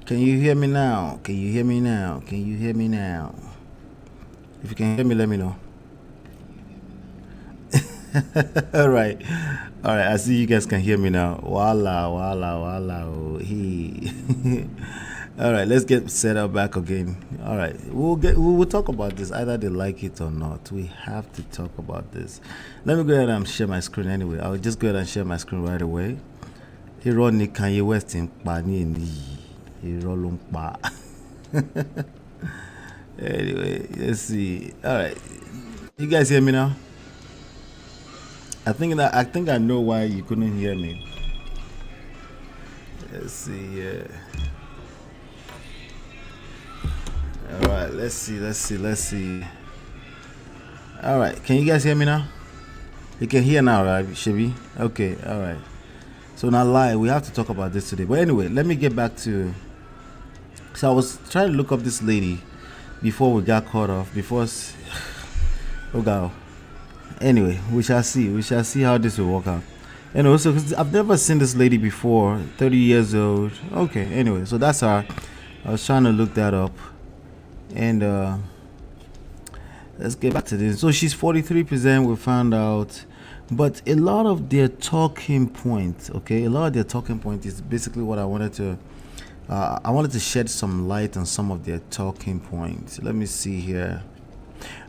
Can you hear me now? Can you hear me now? Can you hear me now? If you can hear me, let me know. All right. All right. I see you guys can hear me now. Voila, voila, voila. Oh, he. All right. Let's get set up back again. All right. We'll talk about this. Either they like it or not. We have to talk about this. Let me go ahead and share my screen anyway. I'll just go ahead and share my screen right away. Ironic Kanye West in Pani. Irolumpa. Anyway, let's see. All right. You guys hear me now? I think I know why you couldn't hear me. Let's see. All right. Let's see. All right. Can you guys hear me now? You can hear now, right, Shibi? Okay. All right. So now, live. We have to talk about this today. But anyway, let me get back to. So I was trying to look up this lady before we got caught off. Oh God. Anyway, we shall see. We shall see how this will work out. Anyway, so 'cause I've never seen this lady before. 30 years old. Okay. Anyway, so that's her. I was trying to look that up, and let's get back to this. So she's 43%. We found out, but a lot of their talking points. Okay, a lot of their talking point is basically what I wanted to. I wanted to shed some light on some of their talking points. Let me see here.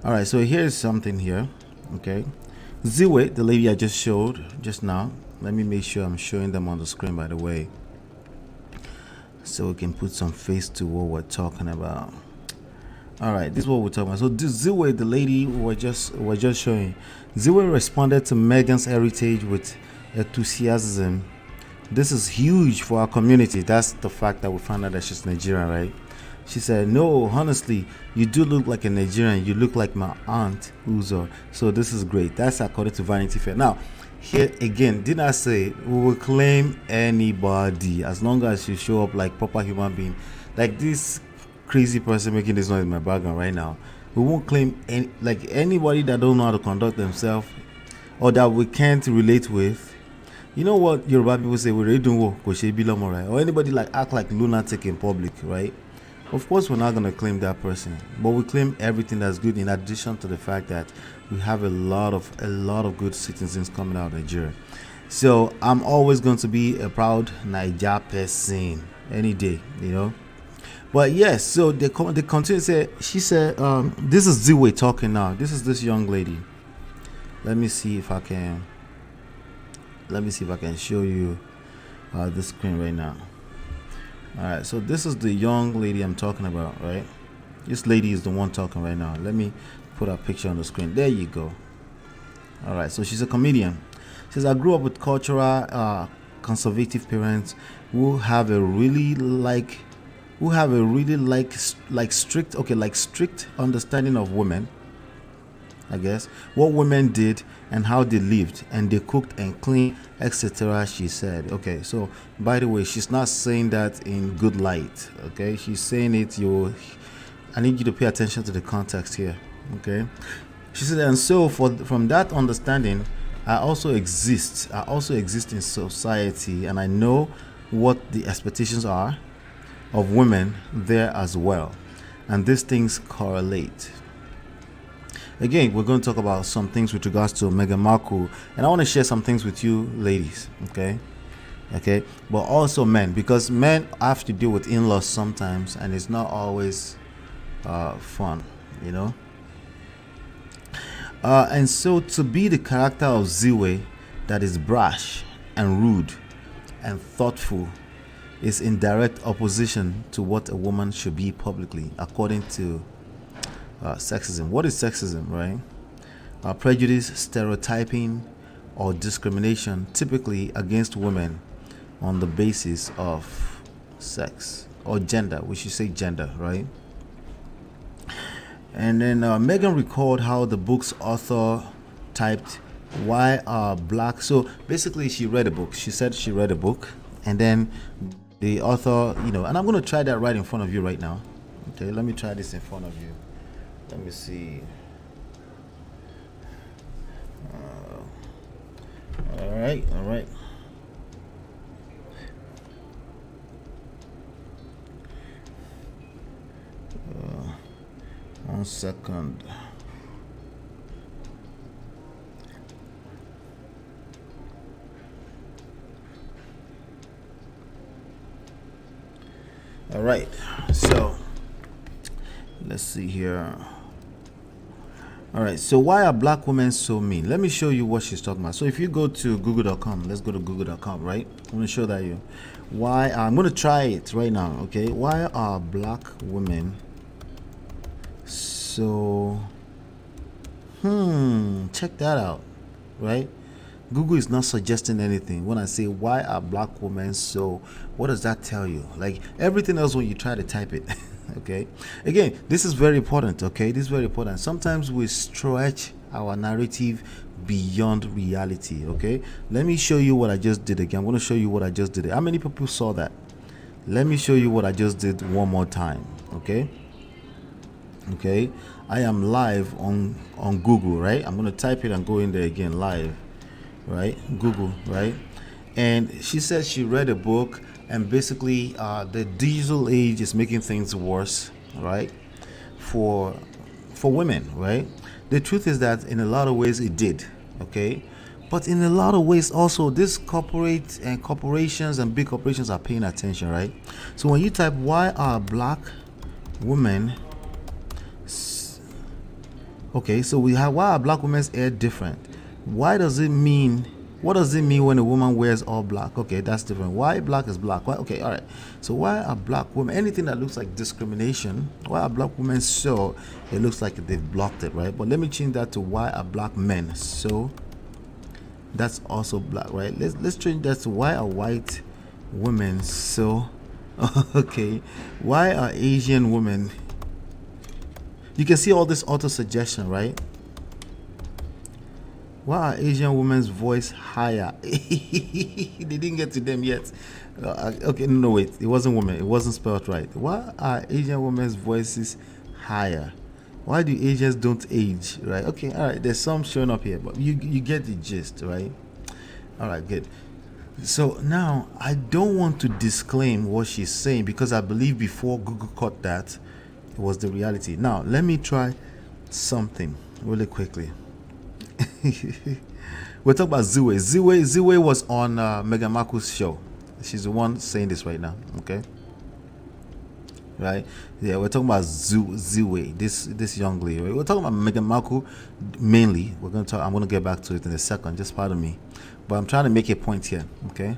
All right, so here's something here. Okay, Ziwe, the lady I just showed just now. Let me make sure I'm showing them on the screen, by the way, so we can put some face to what we're talking about. All right, this is what we're talking about. So this Ziwe, the lady we're just showing, Ziwe responded to Meghan's heritage with enthusiasm. This is huge for our community. That's the fact that we found out that she's Nigerian, right? She said, "No, honestly, you do look like a Nigerian. You look like my aunt, Uzo. So this is great." That's according to Vanity Fair. Now, here again, didn't I say we will claim anybody as long as you show up like proper human being? Like this crazy person making this noise in my background right now. We won't claim anybody that don't know how to conduct themselves or that we can't relate with. You know what Yoruba people say? We really don't work, right? Or anybody like act like lunatic in public, right? Of course, we're not going to claim that person, but we claim everything that's good. In addition to the fact that we have a lot of good citizens coming out of Nigeria, so I'm always going to be a proud Niger person any day, you know. But yes, so they continue to say. She said, "This is Ziwe talking now. This is this young lady. Let me see if I can show you the screen right now." All right, so this is the young lady I'm talking about, right? This lady is the one talking right now. Let me put her picture on the screen. There you go. All right, so she's a comedian. She says, "I grew up with cultural conservative parents who have a really strict understanding of women, I guess, what women did and how they lived, and they cooked and cleaned, etc." She said. Okay, so by the way, she's not saying that in good light. Okay, she's saying it. I need you to pay attention to the context here. Okay, she said, and so from that understanding, I also exist in society, and I know what the expectations are of women there as well, and these things correlate. Again, we're going to talk about some things with regards to Meghan Markle, and I want to share some things with you ladies, okay, but also men, because men have to deal with in-laws sometimes, and it's not always fun, you know. And so to be the character of Ziwe that is brash and rude and thoughtful is in direct opposition to what a woman should be publicly, according to sexism. What is sexism, right? Prejudice, stereotyping, or discrimination, typically against women on the basis of sex or gender. We should say gender, right? And then Meghan recalled how the book's author typed, "Why are black?" So basically, she read a book. She said she read a book, and then the author, and I'm going to try that right in front of you right now. Okay, let me try this in front of you. Let me see. All right. 1 second. All right, so let's see here. All right, so why are black women so mean? Let me show you what she's talking about. So if you go to google.com, let's go to google.com, right? I'm going to show that you why I'm going to try it right now, okay? Why are black women so check that out, right? Google is not suggesting anything. When I say why are black women so, what does that tell you? Like everything else when you try to type it. Okay, again, this is very important. Okay, this is very important. Sometimes we stretch our narrative beyond reality. Okay, let me show you what I just did again. I'm going to show you what I just did. How many people saw that? Let me show you what I just did one more time. Okay, I am live on Google, right? I'm going to type it and go in there again, live, right? Google, right? And she said she read a book, and basically the digital age is making things worse, right, for women, right? The truth is that in a lot of ways it did, okay, but in a lot of ways also this corporations and big corporations are paying attention, right? So when you type why are black women, okay, so we have why are black women's hair different? Why does it mean? What does it mean when a woman wears all black? Okay, that's different. Why black is black? Why? Okay, all right. So why are black women, anything that looks like discrimination, why are black women so it looks like they've blocked it, right? But let me change that to why are black men so that's also black, right? Let's change that to why are white women so okay. Why are Asian women? You can see all this auto suggestion, right? Why are Asian women's voice higher? They didn't get to them yet. Okay, no, wait. It wasn't women. It wasn't spelled right. Why are Asian women's voices higher? Why do Asians don't age? Right? Okay, all right. There's some showing up here, but you get the gist, right? All right, good. So now I don't want to disclaim what she's saying because I believe before Google caught that, it was the reality. Now let me try something really quickly. We're talking about Ziwe. Ziwe was on Meghan Markle's show. She's the one saying this right now. Okay, right? Yeah, we're talking about Ziwe. This young lady. Right? We're talking about Meghan Markle mainly. I'm gonna get back to it in a second. Just pardon me, but I'm trying to make a point here. Okay.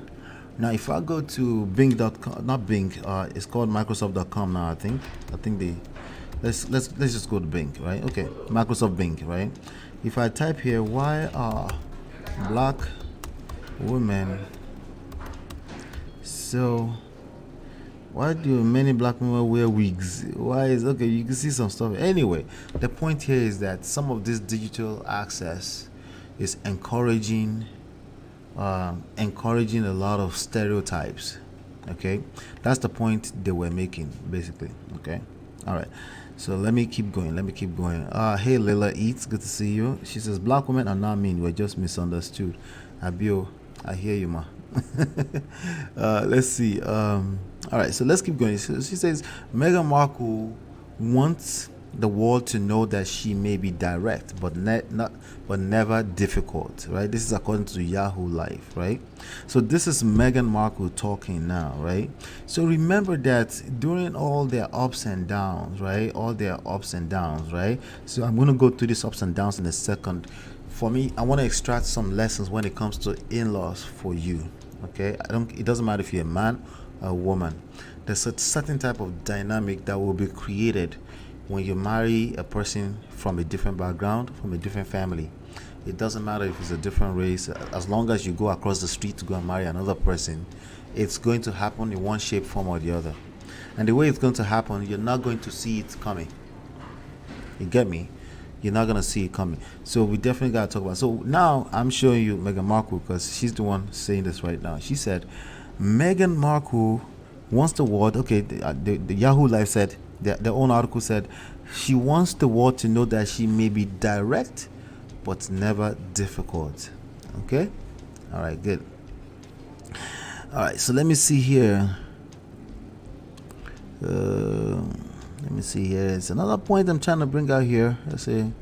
Now, if I go to Bing.com, not Bing, it's called Microsoft.com now. I think they. Let's just go to Bing, right? Okay, Microsoft Bing, right? If I type here, why are black women so? Why do many black women wear wigs? Why is okay? You can see some stuff. Anyway, the point here is that some of this digital access is encouraging a lot of stereotypes. Okay, that's the point they were making, basically. Okay, all right. So let me keep going. Hey, Lila Eats, good to see you. She says, black women are not mean. We're just misunderstood. Abio, I hear you, ma. Let's see. All right, so let's keep going. So she says, Meghan Markle wants the world to know that she may be direct, but never difficult, right? This is according to Yahoo Life, right? So this is Meghan Markle talking now, right? So remember that during all their ups and downs, right? So I'm going to go through these ups and downs in a second. For me, I want to extract some lessons when it comes to in-laws for you, okay? It doesn't matter if you're a man or a woman. There's a certain type of dynamic that will be created when you marry a person from a different background, from a different family. It doesn't matter if it's a different race. As long as you go across the street to go and marry another person, it's going to happen in one shape, form, or the other. And the way it's going to happen, you're not going to see it coming. You get me? You're not going to see it coming. So we definitely got to talk about it. So now I'm showing you Meghan Markle because she's the one saying this right now. She said, Meghan Markle wants the world, okay, the Yahoo Live said, their own article said, she wants the world to know that she may be direct, but never difficult. Okay? All right, good. All right, so let me see here. Let me see here. It's another point I'm trying to bring out here. Let's see.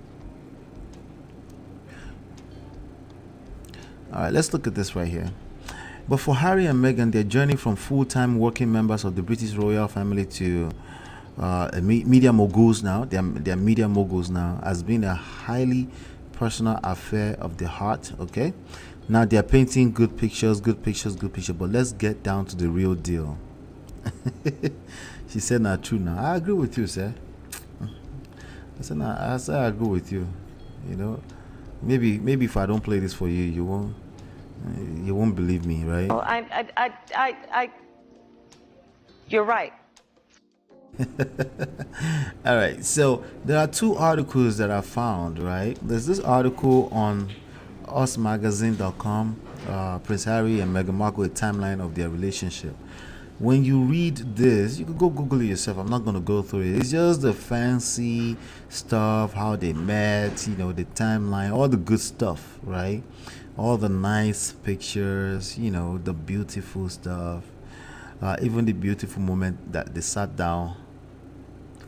All right, let's look at this right here. But for Harry and Meghan, their journey from full-time working members of the British royal family to media moguls now, they're media moguls now, has been a highly personal affair of the heart. Okay, now they're painting good pictures, good pictures, good pictures. But let's get down to the real deal. She said, "Not true." Now I agree with you, sir. I said I agree with you. You know, maybe if I don't play this for you, you won't believe me, right? Oh, you're right. All right, so there are two articles that I found, right? There's this article on usmagazine.com, Prince Harry and Meghan Markle, a timeline of their relationship. When you read this, you can go Google it yourself. I'm not going to go through it. It's just the fancy stuff, how they met, the timeline, all the good stuff, right? All the nice pictures, the beautiful stuff, even the beautiful moment that they sat down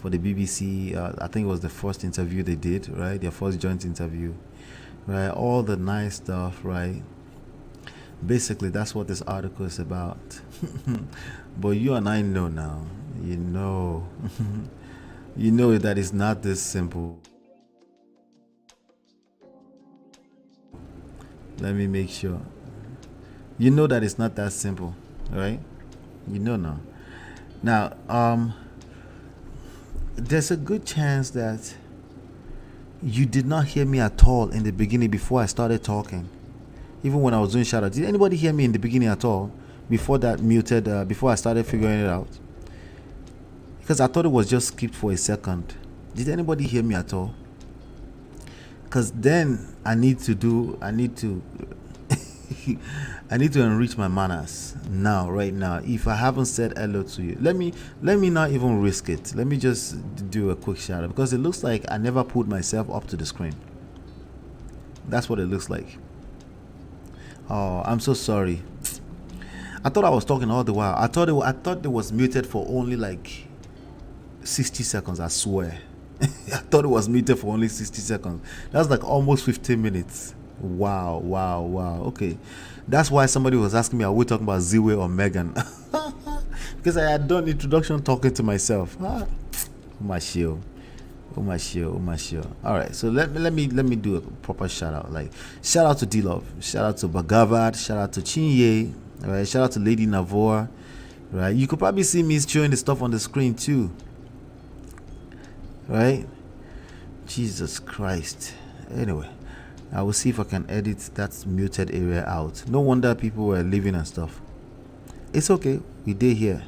for the BBC. I think it was the first interview they did, right? Their first joint interview, right? All the nice stuff, right? Basically, that's what this article is about. But you and I know now, you know that it's not this simple. Let me make sure. You know that it's not that simple, right? You know now. Now, there's a good chance that you did not hear me at all in the beginning before I started talking. Even when I was doing shout out. Did anybody hear me in the beginning at all? Before that muted, before I started figuring it out? Because I thought it was just skipped for a second. Did anybody hear me at all? Because then I need to I need to enrich my manners now, right now. If I haven't said hello to you, let me not even risk it. Let me just do a quick shout out, because it looks like I never put myself up to the screen. That's what it looks like. Oh, I'm so sorry. I thought I was talking all the while. I thought it was muted for only like 60 seconds. I swear. I thought it was muted for only 60 seconds. That's like almost 15 minutes. Wow. Okay, that's why somebody was asking me, are we talking about Z-Way or Meghan? Because I had done introduction talking to myself. Oh my shield. All right, so let me do a proper shout out. Like, shout out to D-Love, shout out to Bagavad, shout out to Chinye, right? Shout out to Lady Navor, right? You could probably see me showing the stuff on the screen too, right? Jesus Christ. Anyway, I will see if I can edit that muted area out. No wonder people were leaving and stuff. It's okay. We did here.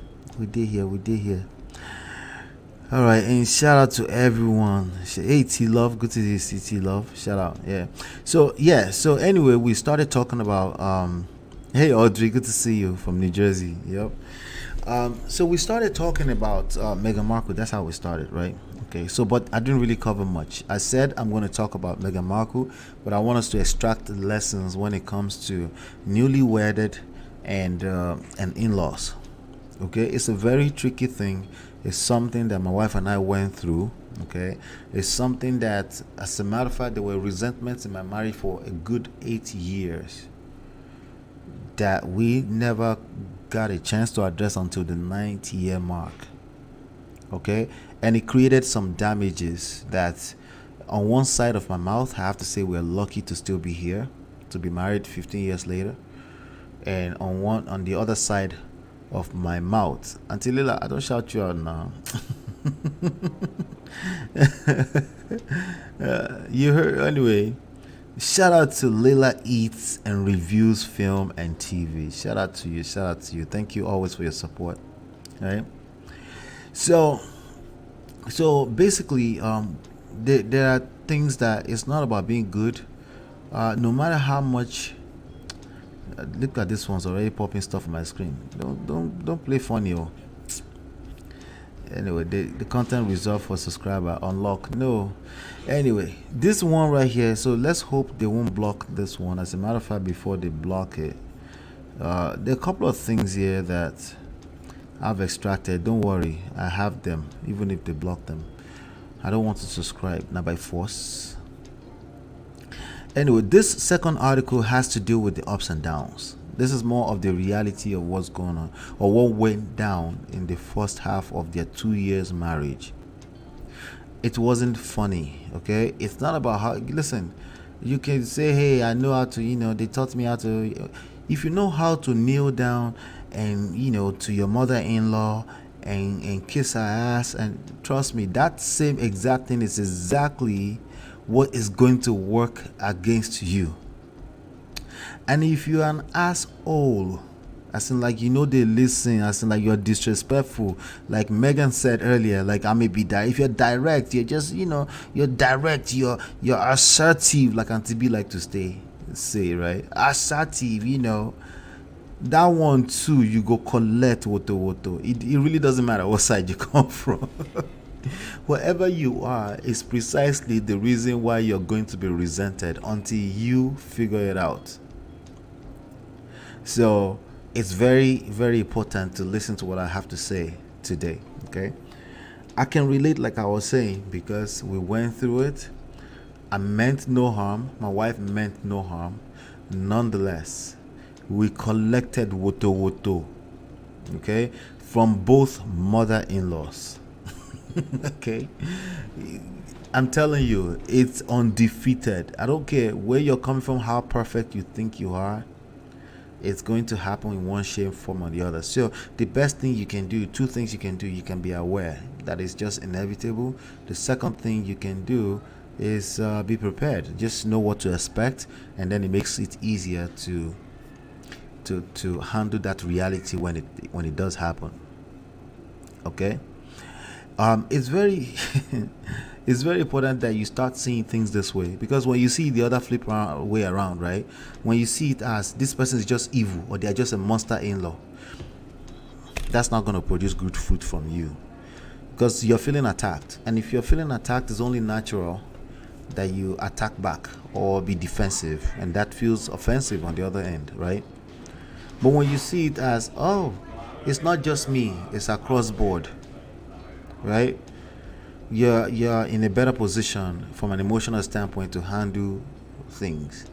All right, and shout out to everyone. Hey, T-Love, good to see T-Love. Shout out, yeah. So anyway, we started talking about hey Audrey, good to see you from New Jersey. Yep. So we started talking about Meghan Markle. That's how we started, right? Okay. So, but I didn't really cover much. I said I'm going to talk about Meghan Markle, but I want us to extract lessons when it comes to newly wedded and in-laws. Okay, it's a very tricky thing. It's something that my wife and I went through. Okay, it's something that, as a matter of fact, there were resentments in my marriage for a good 8 years that we never got a chance to address until the 9th year mark. Okay, and it created some damages that, on one side of my mouth, I have to say we're lucky to still be here, to be married 15 years later, and on the other side of my mouth, until Lila, I don't shout you out now. You heard anyway. Shout out to Lila Eats and Reviews Film and TV. Shout out to you. Thank you always for your support. Right. So basically, there are things that it's not about being good. No matter how much. Look at this one's already popping stuff on my screen. Don't play funny. Anyway, the content reserved for subscriber unlock. No. Anyway, this one right here. So let's hope they won't block this one. As a matter of fact, before they block it, there are a couple of things here that I've extracted. Don't worry, I have them, even if they block them. I don't want to subscribe, not by force. Anyway, this second article has to do with the ups and downs. This is more of the reality of what's going on or what went down in the first half of their 2 years marriage. It wasn't funny, okay? It's not about how, listen, you can say, hey, I know how to, they taught me how to. If you know how to kneel down and, to your mother-in-law and kiss her ass, and trust me, that same exact thing is exactly what is going to work against you. And if you're an asshole, as in like they listen, as in like you're disrespectful, like Megan said earlier, like I may be if you're direct, you're just you're direct, you're assertive, like Auntie B like to say, right? Assertive, that one too, you go collect woto. It really doesn't matter what side you come from. Wherever you are is precisely the reason why you're going to be resented until you figure it out. So it's very, very important to listen to what I have to say today, okay? I can relate, like I was saying, because we went through it. I meant no harm. My wife meant no harm. Nonetheless, we collected woto, okay, from both mother-in-laws. Okay? I'm telling you, it's undefeated. I don't care where you're coming from, how perfect you think you are. It's going to happen in one shape, form, or the other. So the best thing you can do, two things you can do, you can be aware that it's just inevitable. The second thing you can do is be prepared. Just know what to expect, and then it makes it easier to handle that reality when it does happen. Okay? It's very it's very important that you start seeing things this way, because when you see the other way around, right? When you see it as this person is just evil or they're just a monster in-law, that's not going to produce good fruit from you, because you're feeling attacked. And if you're feeling attacked, it's only natural that you attack back or be defensive, and that feels offensive on the other end, right? But when you see it as, oh, it's not just me, it's across board, right? You're in a better position from an emotional standpoint to handle things.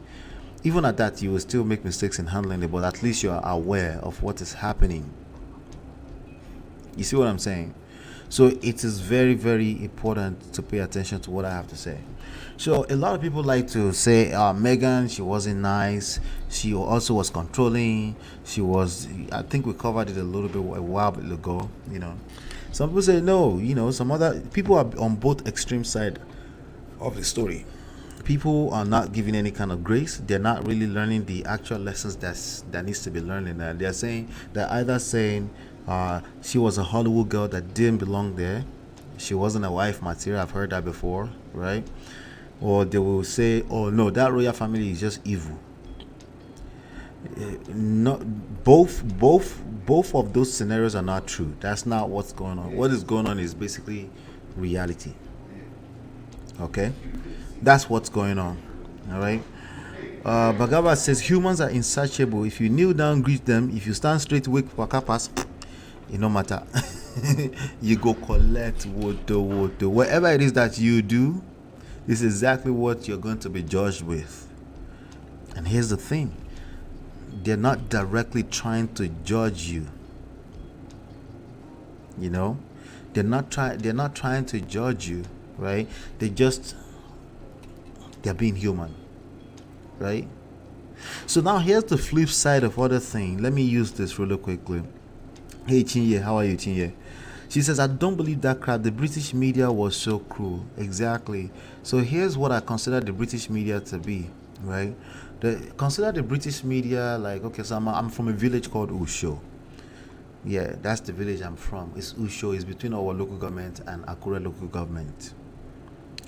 Even at that, you will still make mistakes in handling it, but at least you're aware of what is happening. You see what I'm saying? So it is very, very important to pay attention to what I have to say. So a lot of people like to say, Meghan, she wasn't nice. She also was controlling. I think we covered it a little bit a while ago, Some people say no, some other people are on both extreme side of the story. People are not giving any kind of grace. They're not really learning the actual lessons that needs to be learned in that. They're either saying she was a Hollywood girl that didn't belong there. She wasn't a wife material. I've heard that before, right? Or they will say, oh no, that royal family is just evil. Not both of those scenarios are not true. That's not what's going on. What is going on is basically reality. Okay, that's what's going on. All right. Bagaba says humans are insatiable. If you kneel down, greet them. If you stand straight, wake wakapas, it no matter. You go collect woto. Whatever it is that you do, this is exactly what you're going to be judged with. And here's the thing. They're not directly trying to judge you. They're not trying to judge you, right? They're being human, right? So now here's the flip side of other thing. Let me use this really quickly. Hey Chinye, how are you, Chinye? She says, I don't believe that crap. The British media was so cruel. Exactly. So here's what I consider the British media to be, right? Consider the British media like, okay, so I'm from a village called Usho. Yeah, that's the village I'm from. It's Usho. It's between our local government and Akure local government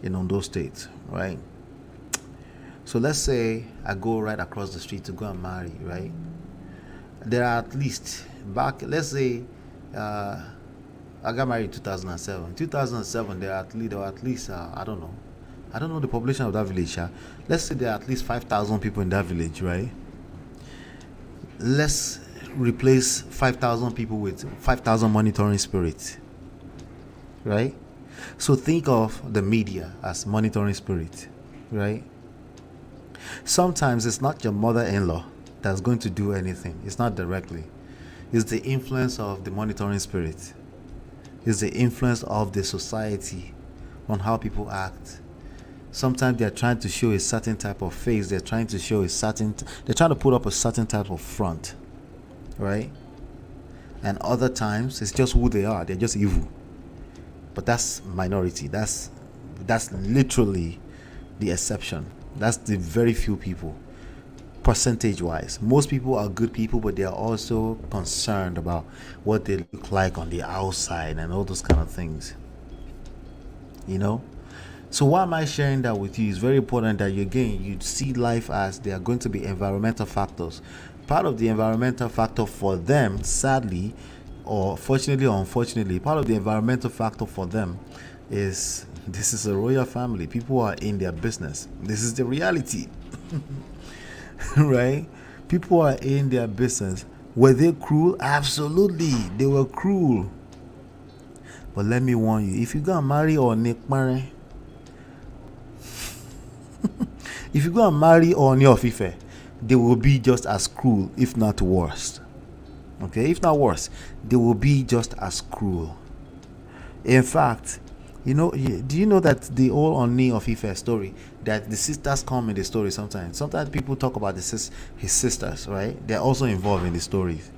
in Ondo State, right? So let's say I go right across the street to go and marry, right? There are at least let's say I got married in 2007. 2007, there were at least I don't know the population of that village. Let's say there are at least 5,000 people in that village, right? Let's replace 5,000 people with 5,000 monitoring spirits, right? So think of the media as monitoring spirit, right? Sometimes it's not your mother-in-law that's going to do anything. It's not directly. It's the influence of the monitoring spirit. It's the influence of the society on how people act. Sometimes they're trying to show a certain type of face. They're trying to show they're trying to put up a certain type of front, right? And other times it's just who they are. They're just evil. But that's minority. That's literally the exception. That's the very few people, percentage wise. Most people are good people, but they are also concerned about what they look like on the outside and all those kind of things, you know. So why am I sharing that with you? It's very important that you see life as there are going to be environmental factors. Part of the environmental factor for them, sadly, or fortunately or unfortunately, part of the environmental factor for them is this is a royal family. People are in their business. This is the reality. Right? People are in their business. Were they cruel? Absolutely. They were cruel. But let me warn you, if you go and marry or Nick Mare, if you go and marry Oni of Ife, they will be just as cruel, if not worse. Okay, if not worse, they will be just as cruel. In fact, do you know that the whole Oni of Ife story, that the sisters come in the story sometimes? Sometimes people talk about his sisters, right? They're also involved in the stories.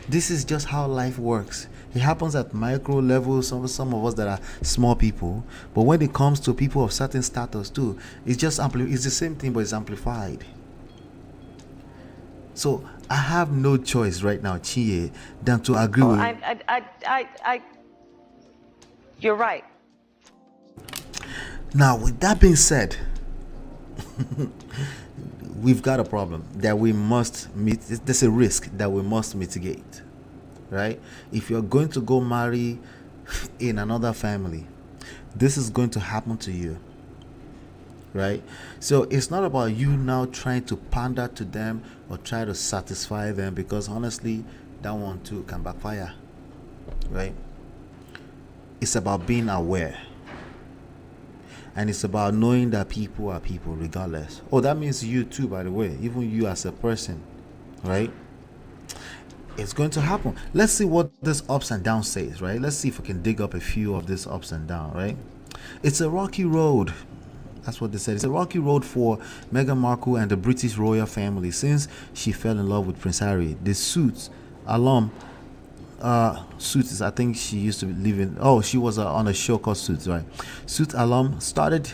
This is just how life works. It happens at micro levels, some of us that are small people, but when it comes to people of certain status too, it's just it's the same thing, but it's amplified. So I have no choice right now, Chie, than to agree with. You're right. Now, with that being said, we've got a problem that we must meet. There's a risk that we must mitigate, right? If you're going to go marry in another family, this is going to happen to you, right? So it's not about you now trying to pander to them or try to satisfy them, because honestly, that one too can backfire, right? It's about being aware. And it's about knowing that people are people regardless. Oh, that means you too, by the way. Even you as a person, right? It's going to happen. Let's see what this ups and downs says, right? Let's see if we can dig up a few of this ups and downs, right? It's a rocky road. That's what they said. It's a rocky road for Meghan Markle and the British royal family since she fell in love with Prince Harry. The Suits alum, Suits, I think she used to live in. Oh, she was on a show called Suits, right? Suits alum started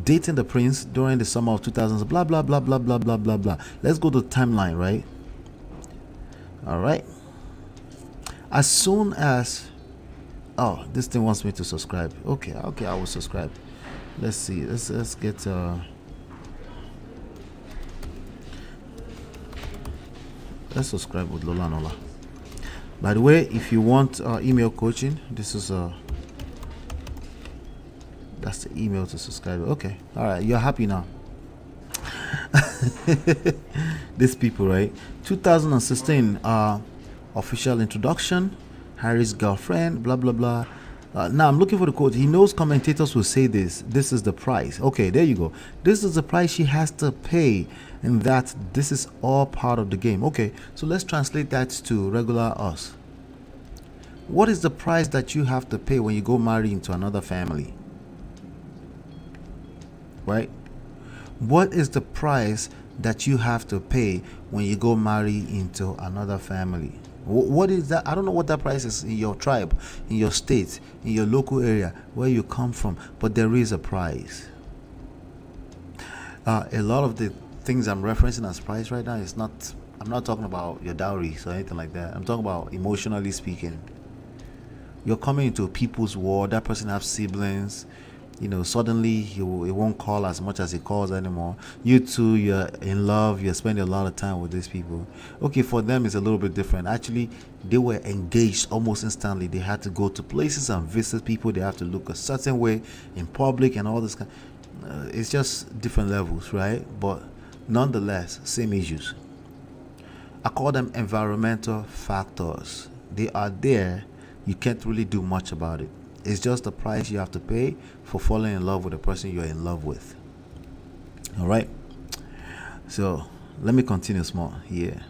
dating the prince during the summer of 2000s. Blah blah blah blah blah blah blah blah. Let's go to the timeline, right? All right. As soon as, oh, this thing wants me to subscribe. Okay, I will subscribe. Let's see. Let's get. Let's subscribe with Lola Nola. By the way, if you want email coaching, this is that's the email to subscribe. Okay, all right, you're happy now. These people, right? 2016 official introduction, Harry's girlfriend, blah blah blah. Now I'm looking for the quote. He knows commentators will say this. This is the price. Okay, there you go. This is the price she has to pay, and that this is all part of the game. Okay, so let's translate that to regular us. What is the price that you have to pay when you go marry into another family? Right? What is the price that you have to pay when you go marry into another family? What is that? I don't know what that price is in your tribe, in your state, in your local area, where you come from, but there is a price. A lot of the things I'm referencing as price right now is not, I'm not talking about your dowries or anything like that. I'm talking about emotionally speaking. You're coming into people's world. That person has siblings. Suddenly he won't call as much as he calls anymore. You too, you're in love, you're spending a lot of time with these people. Okay, for them it's a little bit different. Actually, they were engaged almost instantly. They had to go to places and visit people. They have to look a certain way in public and all this kind. It's just different levels, right? But nonetheless, same issues. I call them environmental factors. They are there. You can't really do much about it. It's just the price you have to pay for falling in love with the person you're in love with. All right. So let me continue small here.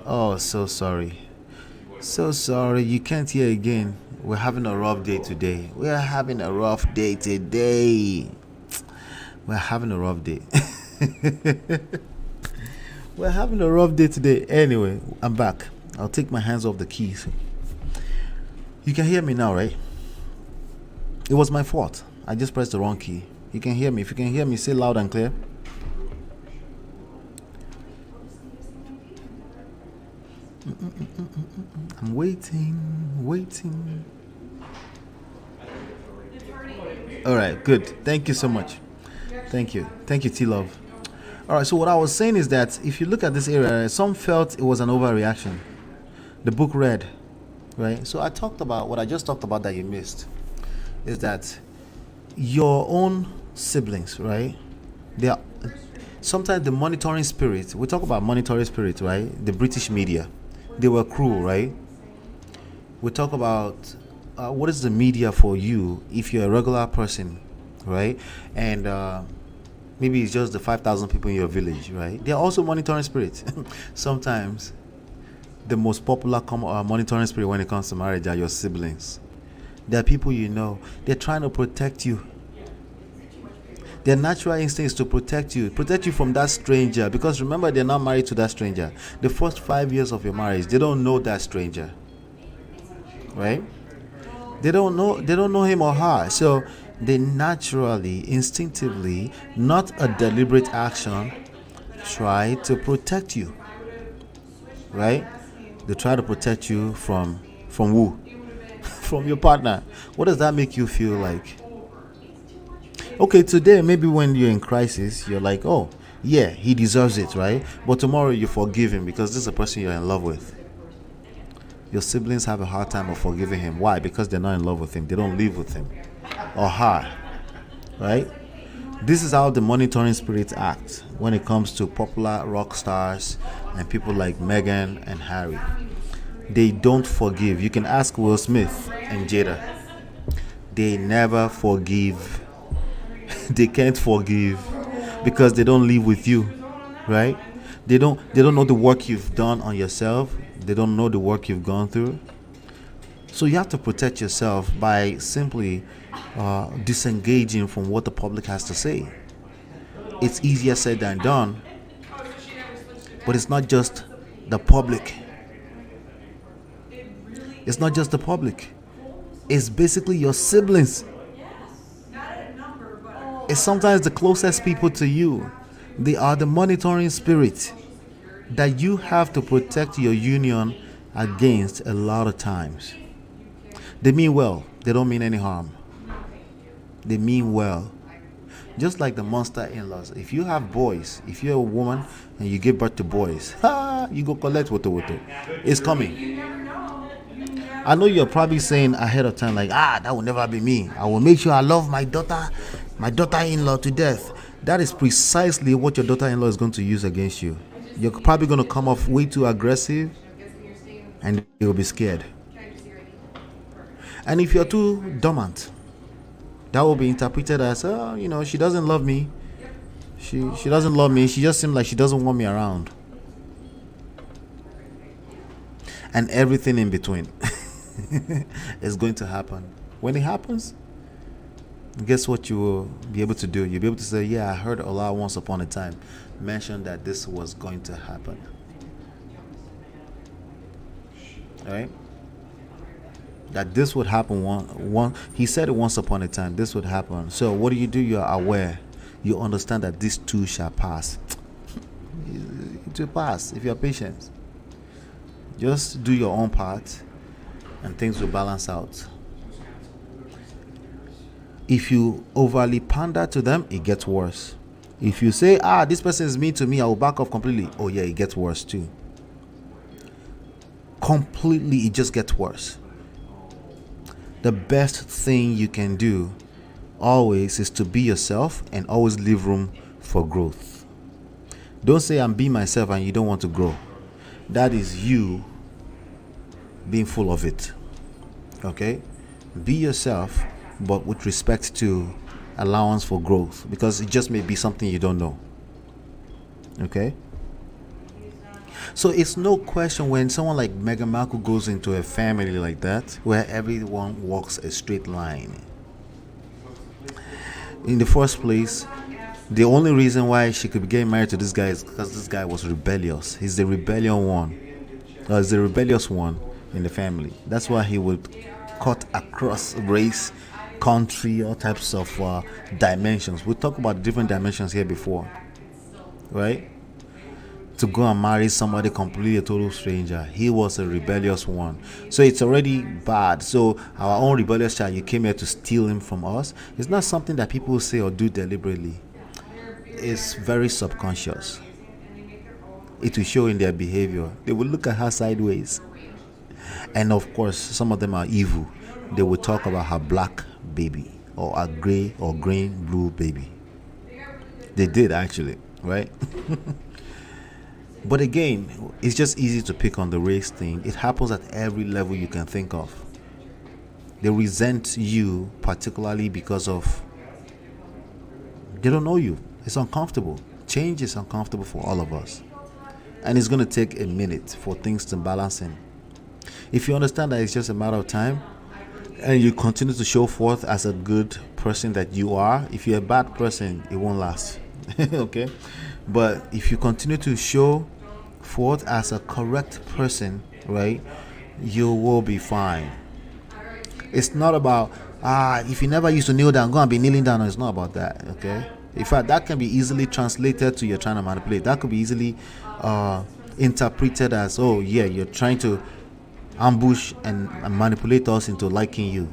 Oh, so sorry. So sorry. You can't hear again. We're having a rough day today. We're having a rough day today. We're having a rough day. We're having a rough day today. Anyway, I'm back. I'll take my hands off the keys. You can hear me now, right? It was my fault. I just pressed the wrong key. You can hear me. If you can hear me, say loud and clear. I'm waiting. All right, good. Thank you so much. Thank you, T Love. All right, so what I was saying is that if you look at this area, some felt it was an overreaction. The book read, right? So I talked about what I just talked about that you missed is that your own siblings, right? They are sometimes the monitoring spirit. We talk about monitoring spirit, right? The British media, they were cruel, right? We talk about what is the media for you if you're a regular person, right? And maybe it's just the 5,000 people in your village, right? They're also monitoring spirits. Sometimes the most popular monitoring spirit when it comes to marriage are your siblings. They're people you know. They're trying to protect you. Their natural instinct is to protect you from that stranger. Because remember, they're not married to that stranger. The first 5 years of your marriage, they don't know that stranger, right? They don't know him or her. So they naturally, instinctively, not a deliberate action, try to protect you, right? They try to protect you from who? From your partner. What does that make you feel like? Okay, today maybe when you're in crisis, you're like, oh, yeah, he deserves it, right? But tomorrow you forgive him because this is a person you're in love with. Your siblings have a hard time of forgiving him. Why? Because they're not in love with him. They don't live with him or her, right? This is how the monitoring spirits act when it comes to popular rock stars and people like Meghan and Harry. They don't forgive. You can ask Will Smith and Jada. They never forgive. They can't forgive because they don't live with you, right? They don't know the work you've done on yourself. They don't know the work you've gone through. So you have to protect yourself by simply disengaging from what the public has to say. It's easier said than done, but it's not just the public. It's not just the public. It's basically your siblings. It's sometimes the closest people to you. They are the monitoring spirit that you have to protect your union against a lot of times. They mean well. They don't mean any harm. They mean well. Just like the monster in-laws. If you have boys, if you're a woman and you give birth to boys, you go collect woto woto. It's coming. I know you're probably saying ahead of time, like, that will never be me. I will make sure I love my daughter-in-law to death. That is precisely what your daughter-in-law is going to use against you. You're probably going to come off way too aggressive and you'll be scared. And if you're too dormant, that will be interpreted as, she doesn't love me. She doesn't love me. She just seems like she doesn't want me around. And everything in between is going to happen. When it happens, guess what you will be able to do? You'll be able to say, yeah, I heard Allah once upon a time mention that this was going to happen. All right? That this would happen one he said it once upon a time, this would happen. So what do? You're aware. You understand that this too shall pass. It will pass if you're patient. Just do your own part and things will balance out. If you overly pander to them, it gets worse. If you say, this person is mean to me, I will back off completely. Oh yeah, it gets worse too. Completely, it just gets worse. The best thing you can do always is to be yourself and always leave room for growth. Don't say I'm being myself and you don't want to grow. That is you being full of it. Okay? Be yourself, but with respect to allowance for growth, because it just may be something you don't know. Okay? So it's no question when someone like Meghan Markle goes into a family like that, where everyone walks a straight line. In the first place, the only reason why she could be getting married to this guy is because this guy was rebellious. He's the rebellious one in the family. That's why he would cut across race, country, all types of dimensions. We talked about different dimensions here before, right? To go and marry somebody completely a total stranger. He was a rebellious one. So it's already bad. So our own rebellious child, you came here to steal him from us. It's not something that people say or do deliberately. It's very subconscious. It will show in their behavior. They will look at her sideways. And of course, some of them are evil. They will talk about her black baby or a gray or green blue baby. They did actually, right? But again, it's just easy to pick on the race thing. It happens at every level you can think of. They resent you particularly because of they don't know you. It's uncomfortable. Change is uncomfortable for all of us. And it's going to take a minute for things to balance in. If you understand that it's just a matter of time and you continue to show forth as a good person that you are, if you're a bad person, it won't last. Okay? But if you continue to show forth as a correct person, right, you will be fine. It's not about if you never used to kneel down, go and be kneeling down. It's not about that. Okay? In fact, that can be easily translated to you're trying to manipulate. That could be easily interpreted as, oh yeah, you're trying to ambush and manipulate us into liking you.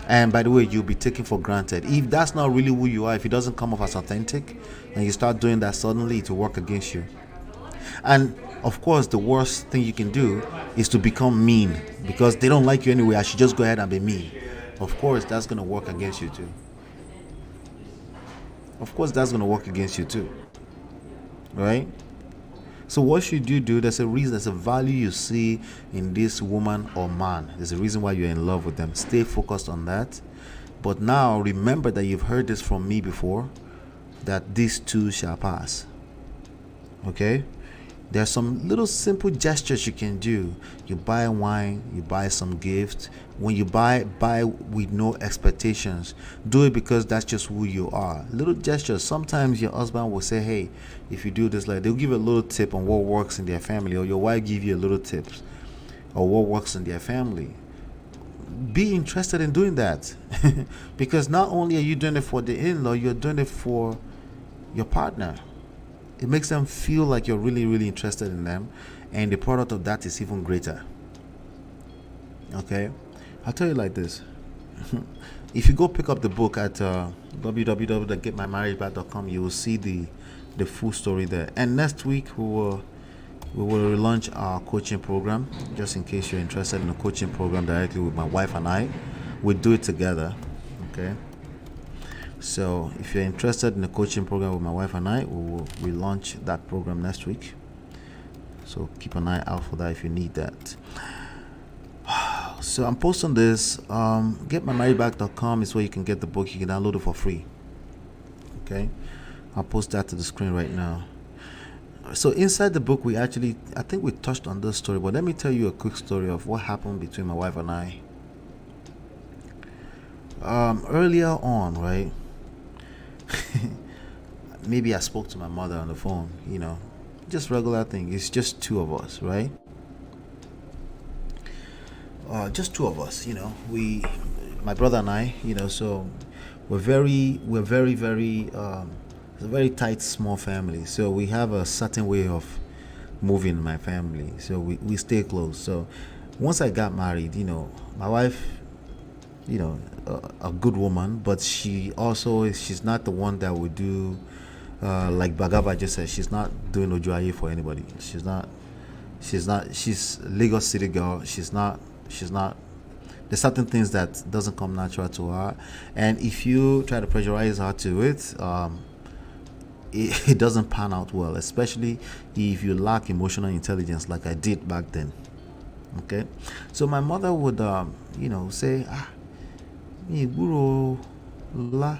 And by the way, you'll be taken for granted. If that's not really who you are, if it doesn't come off as authentic, and you start doing that, suddenly it will work against you. And of course, the worst thing you can do is to become mean because they don't like you anyway. I should just go ahead and be mean. Of course, that's going to work against you too. of course that's going to work against you too, right? So what should you do? There's a reason, there's a value you see in this woman or man. There's a reason why you're in love with them. Stay focused on that. But now remember that you've heard this from me before, that these too shall pass. Okay? There are some little simple gestures you can do. You buy wine, you buy some gift. When you buy with no expectations. Do it because that's just who you are. Little gestures. Sometimes your husband will say, hey, if you do this, like they'll give you a little tip on what works in their family, or your wife give you a little tips or what works in their family. Be interested in doing that. Because not only are you doing it for the in-law, you're doing it for your partner. It makes them feel like you're really, really interested in them, and the product of that is even greater. Okay? I'll tell you like this. If you go pick up the book at www.getmymarriageback.com, you will see the full story there. And next week we will relaunch our coaching program. Just in case you're interested in a coaching program directly with my wife and I, we'll do it together. Okay? So if you're interested in a coaching program with my wife and I, we will relaunch that program next week. So keep an eye out for that if you need that. So I'm posting this. Getmymarriageback.com is where you can get the book. You can download it for free. Okay? I'll post that to the screen right now. So inside the book, I think we touched on this story, but let me tell you a quick story of what happened between my wife and I. Earlier on, right? Maybe I spoke to my mother on the phone, just regular thing. It's just two of us, right? Just two of us, my brother and I, so we're very, very, it's a very tight, small family. So we have a certain way of moving in my family. So we stay close. So once I got married, my wife, a good woman, but she's not the one that would do like Bagaba just said. She's not doing Ojuaye for anybody. She's Lagos City girl. She's not there's certain things that doesn't come natural to her, and if you try to pressurize her to it, it doesn't pan out well, especially if you lack emotional intelligence like I did back then. Okay, so my mother would say, Guru la,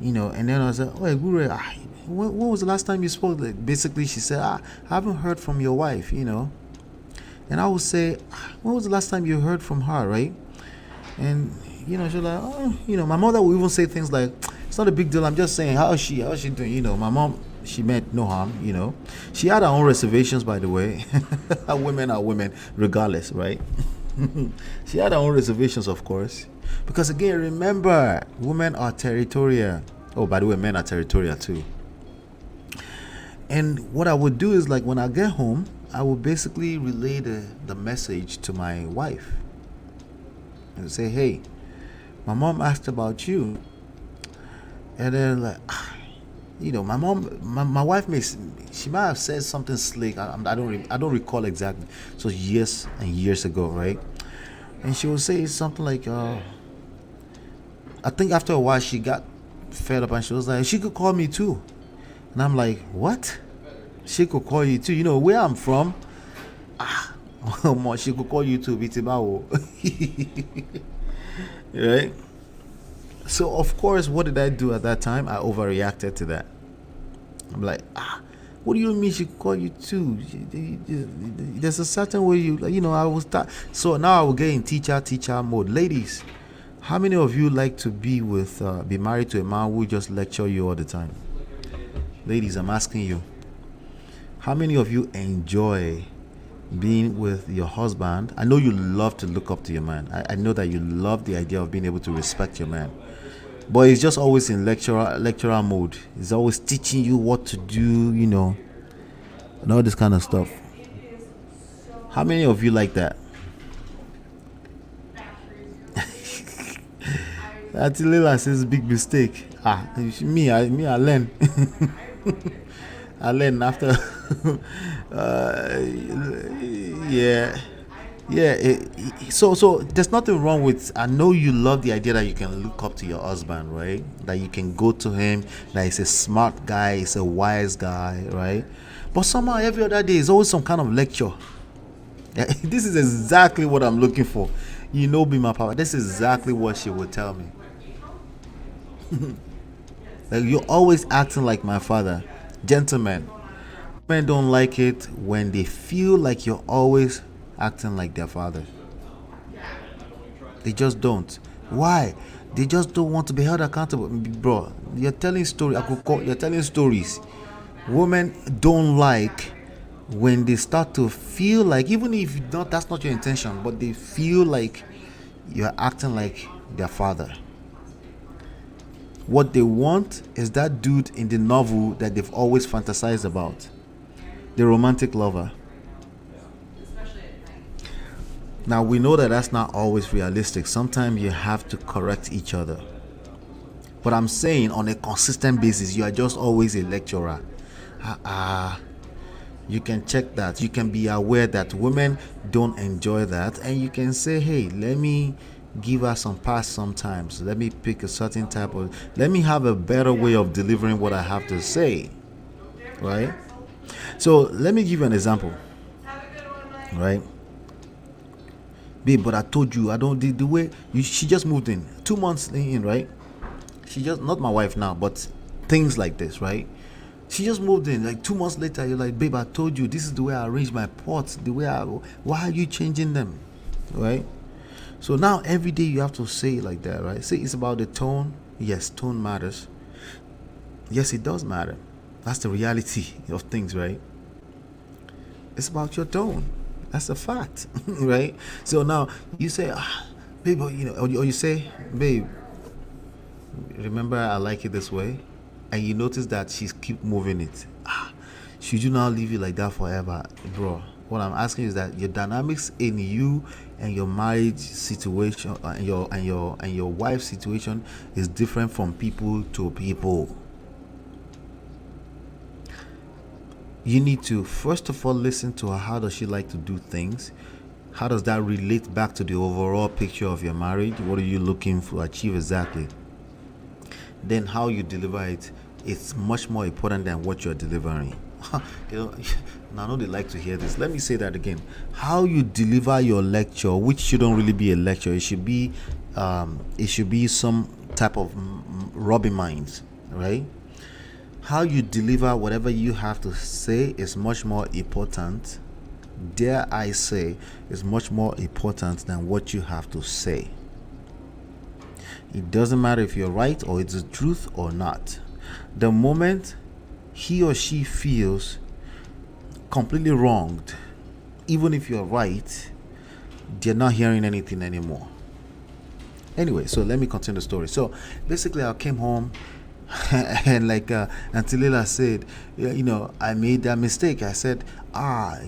and then I was like, oh, Guru, when was the last time you spoke? Like, basically she said, I haven't heard from your wife, and I would say, when was the last time you heard from her, right? And she's like, oh, my mother would even say things like, it's not a big deal, I'm just saying, how's she doing? My mom, she meant no harm, she had her own reservations, by the way. Women are women regardless, right? She had her own reservations, of course, because again, remember, women are territorial. Oh, by the way, men are territorial too. And what I would do is, like, when I get home, I would basically relay the message to my wife and say, hey, my mom asked about you. And then, like, my mom, my wife she might have said something slick. I don't recall exactly. So years and years ago, right? And she would say something like, I think after a while she got fed up and she was like, she could call me too. And I'm like, what? She could call you too? Where I'm from? She could call you too, Bitibawo. Right? So of course, what did I do at that time? I overreacted to that. I'm like, what do you mean she could call you too? There's a certain way I was so now I will get in teacher mode. Ladies, how many of you like to be married to a man who just lecture you all the time? Ladies, I'm asking you, how many of you enjoy being with your husband? I know you love to look up to your man. I know that you love the idea of being able to respect your man. But he's just always in lecturer mode. He's always teaching you what to do, and all this kind of stuff. How many of you like that? Atilila says big mistake. Me, I learn. I learn after. Yeah. Yeah, so there's nothing wrong with. I know you love the idea that you can look up to your husband, right? That you can go to him, that he's a smart guy, he's a wise guy, right? But somehow every other day is always some kind of lecture. This is exactly what I'm looking for. You know, be my power. This is exactly what she would tell me. Like, you're always acting like my father. Gentlemen, men don't like it when they feel like you're always acting like their father. They just don't. Why? They just don't want to be held accountable. Bro, you're telling story. You're telling stories. Women don't like when they start to feel like, even if not, that's not your intention, but they feel like you're acting like their father. What they want is that dude in the novel that they've always fantasized about, the romantic lover. Now we know that that's not always realistic. Sometimes you have to correct each other. But I'm saying on a consistent basis, you are just always a lecturer. You can check that. You can be aware that women don't enjoy that, and you can say, hey, let me give her some pass sometimes. Let me pick a certain type of, let me have a better way of delivering what I have to say. Right? So let me give you an example. Right? Babe, but I told you I don't the way you, she just moved in 2 months in, right? She just, not my wife now, but things like this, right? She just moved in. Like 2 months later, you're like, babe, I told you this is the way I arrange my pots. The way I, why are you changing them, right? So now every day you have to say it like that, right? Say it's about the tone. Yes, tone matters. Yes, it does matter. That's the reality of things, right? It's about your tone. That's a fact, right? So now you say, babe, or you say, babe, remember I like it this way, and you notice that she's keep moving it. Should you now leave it like that forever, bro? What I'm asking is that your dynamics in you and your marriage situation, and your wife's situation is different from people to people. You need to first of all listen to her. How does she like to do things? How does that relate back to the overall picture of your marriage? What are you looking to achieve exactly? Then how you deliver it, it's much more important than what you're delivering. you know, I know they like to hear this. Let me say that again. How you deliver your lecture, which shouldn't really be a lecture, it should be some type of rubbing minds, right? How you deliver whatever you have to say is much more important. Dare I say, is much more important than what you have to say. It doesn't matter if you're right or it's the truth or not. The moment he or she feels completely wronged, even if you're right, they're not hearing anything anymore. Anyway, so let me continue the story. So basically, I came home and like Auntie Lila said, I made that mistake. I said, I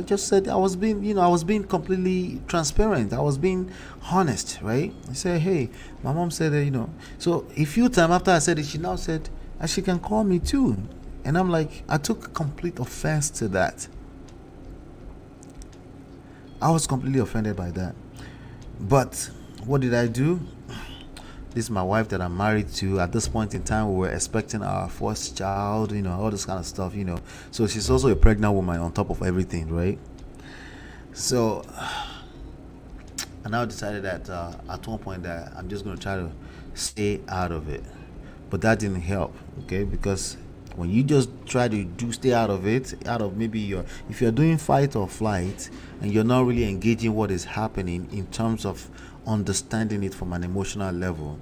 just said I was being completely transparent. I was being honest, right? I said, hey, my mom said that. So a few times after I said it, she now said, she can call me too. And I'm like, I took complete offense to that. I was completely offended by that. But what did I do? This is my wife that I'm married to. At this point in time, we were expecting our first child, all this kind of stuff, So she's also a pregnant woman on top of everything, right? So I now decided that at one point that I'm just going to try to stay out of it. But that didn't help, okay? Because when you just try to stay out of it, out of maybe if you're doing fight or flight and you're not really engaging what is happening in terms of understanding it from an emotional level,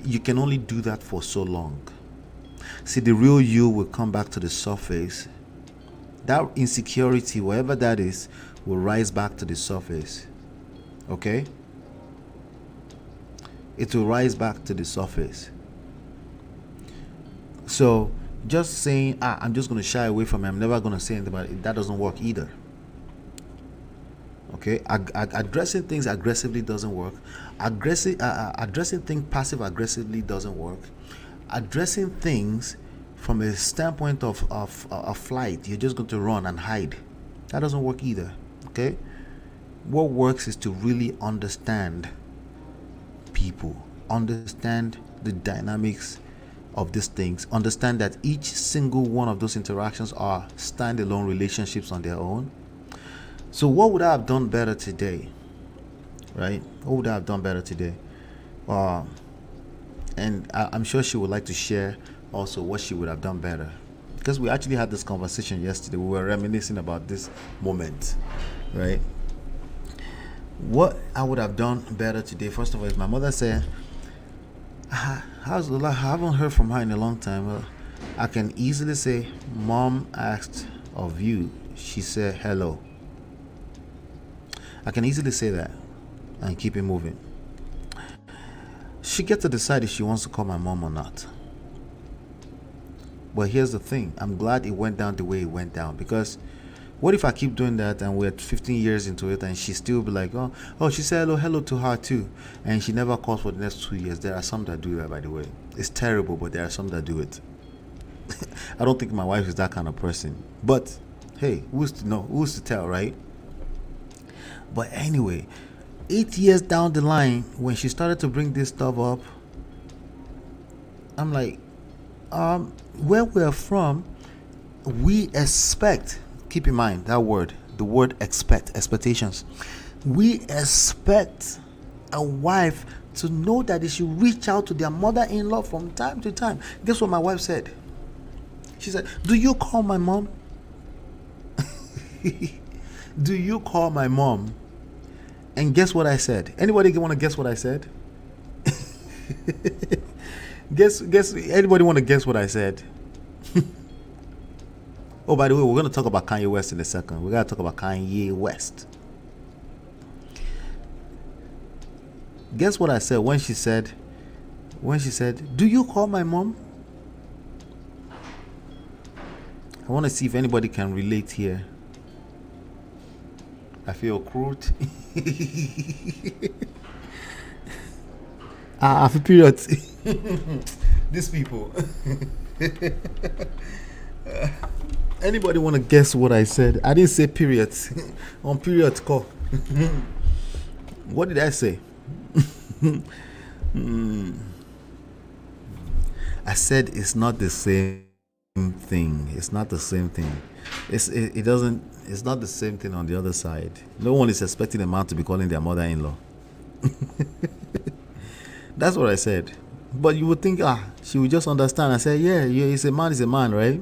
you can only do that for so long. See, the real you will come back to the surface. That insecurity, whatever that is, will rise back to the surface. Okay? It will rise back to the surface. So just saying, I'm just going to shy away from it, I'm never going to say anything about it, that doesn't work either. Okay, addressing things aggressively doesn't work. Addressing things passive aggressively doesn't work. Addressing things from a standpoint of flight, you're just going to run and hide. That doesn't work either. Okay, What works is to really understand people, understand the dynamics of these things, understand that each single one of those interactions are standalone relationships on their own. So what would I have done better today? Right? What would I have done better today? And I'm sure she would like to share also what she would have done better, because we actually had this conversation yesterday. We were reminiscing about this moment, right? What I would have done better today, first of all, is my mother said, how's Lola? I haven't heard from her in a long time. Well, I can easily say, Mom asked of you. She said hello. I can easily say that and keep it moving. She gets to decide if she wants to call my mom or not. But here's the thing. I'm glad it went down the way it went down, because what if I keep doing that and we're 15 years into it and she still be like, oh, she said hello to her too, and she never calls for the next 2 years. There are some that do that, by the way. It's terrible, but there are some that do it. I don't think my wife is that kind of person. But hey, who's to know? Who's to tell, right? But anyway, 8 years down the line, when she started to bring this stuff up, I'm like, where we're from, we expect, keep in mind that word, the word expect, expectations. We expect a wife to know that they should reach out to their mother-in-law from time to time. Guess what my wife said? She said, do you call my mom? Do you call my mom? And guess what I said? Anybody want to guess what I said? Guess. Anybody want to guess what I said? Oh, by the way, we're going to talk about Kanye West in a second. We got to talk about Kanye West. Guess what I said when she said, do you call my mom? I want to see if anybody can relate here. I feel crude. I feel period. These people. Anybody want to guess what I said? I didn't say period. On period call. What did I say? I said it's not the same thing. It's not the same thing. It doesn't. It's not the same thing on the other side. No one is expecting a man to be calling their mother-in-law. That's what I said. But you would think, she would just understand. I said, yeah, it's a man, right?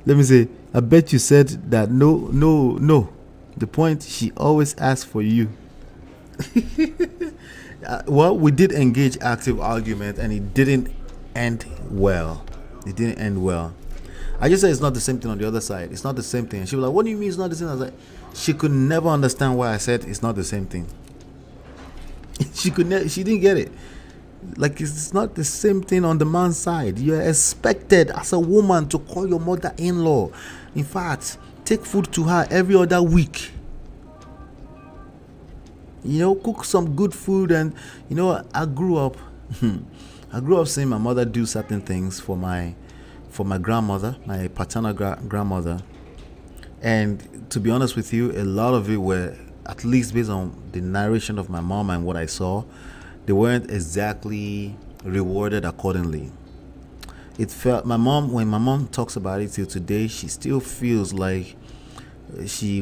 Let me say, I bet you said that no. The point, she always asks for you. Well, we did engage active argument and it didn't end well. I just said it's not the same thing on the other side. It's not the same thing. And she was like, what do you mean it's not the same? I was like, she could never understand why I said it's not the same thing. She didn't get it. Like, it's not the same thing on the man's side. You're expected as a woman to call your mother-in-law. In fact, take food to her every other week. Cook some good food. And I grew up seeing my mother do certain things for my grandmother, my paternal grandmother. And to be honest with you, a lot of it were, at least based on the narration of my mom and what I saw, they weren't exactly rewarded accordingly. It felt, when my mom talks about it till today, she still feels like she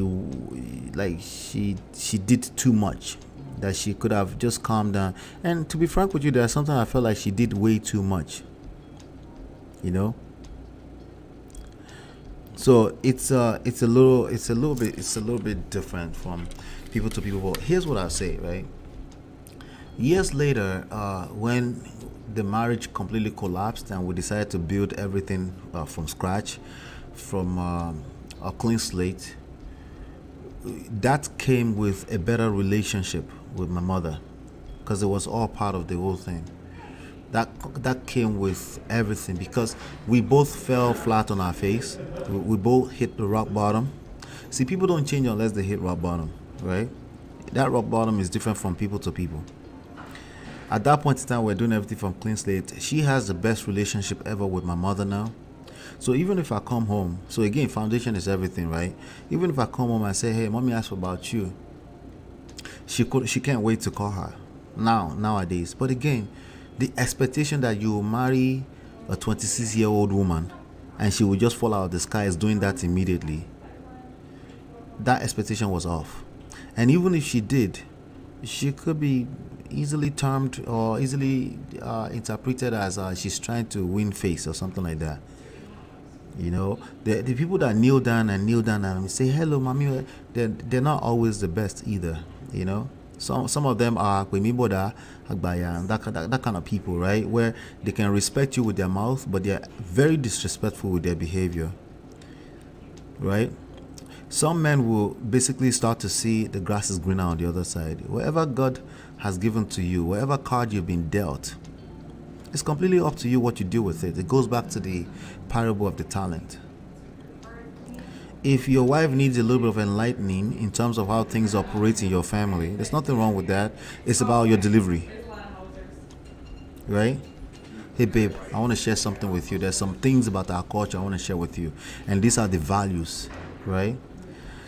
did too much, that she could have just calmed down. And to be frank with you, there are sometimes I felt like she did way too much. So it's a little bit different from people to people. But here's what I'll say, right? Years later, when the marriage completely collapsed and we decided to build everything from scratch, from a clean slate, that came with a better relationship with my mother, because it was all part of the whole thing. That came with everything, because we both fell flat on our face. We both hit the rock bottom. See, people don't change unless they hit rock bottom, right? That rock bottom is different from people to people. At that point in time, we're doing everything from clean slate. She has the best relationship ever with my mother now. So even if I come home, so again, foundation is everything, right? Even if I come home and say, hey, mommy asked about you, She can't wait to call her nowadays. But again, the expectation that you will marry a 26-year-old woman and she will just fall out of the sky is doing that immediately. That expectation was off. And even if she did, she could be easily termed or easily interpreted as she's trying to win face or something like that. You know, the people that kneel down and say hello, mommy, they're not always the best either. You know, some of them are Kwemiboda, Agbaya, and that kind of people, right? Where they can respect you with their mouth, but they're very disrespectful with their behavior, right? Some men will basically start to see the grass is greener on the other side. Whatever God has given to you, whatever card you've been dealt, it's completely up to you what you do with it. It goes back to the parable of the talent. If your wife needs a little bit of enlightening in terms of how things operate in your family, there's nothing wrong with that. It's about your delivery, right? Hey babe, I want to share something with you. There's some things about our culture I want to share with you, and these are the values, right?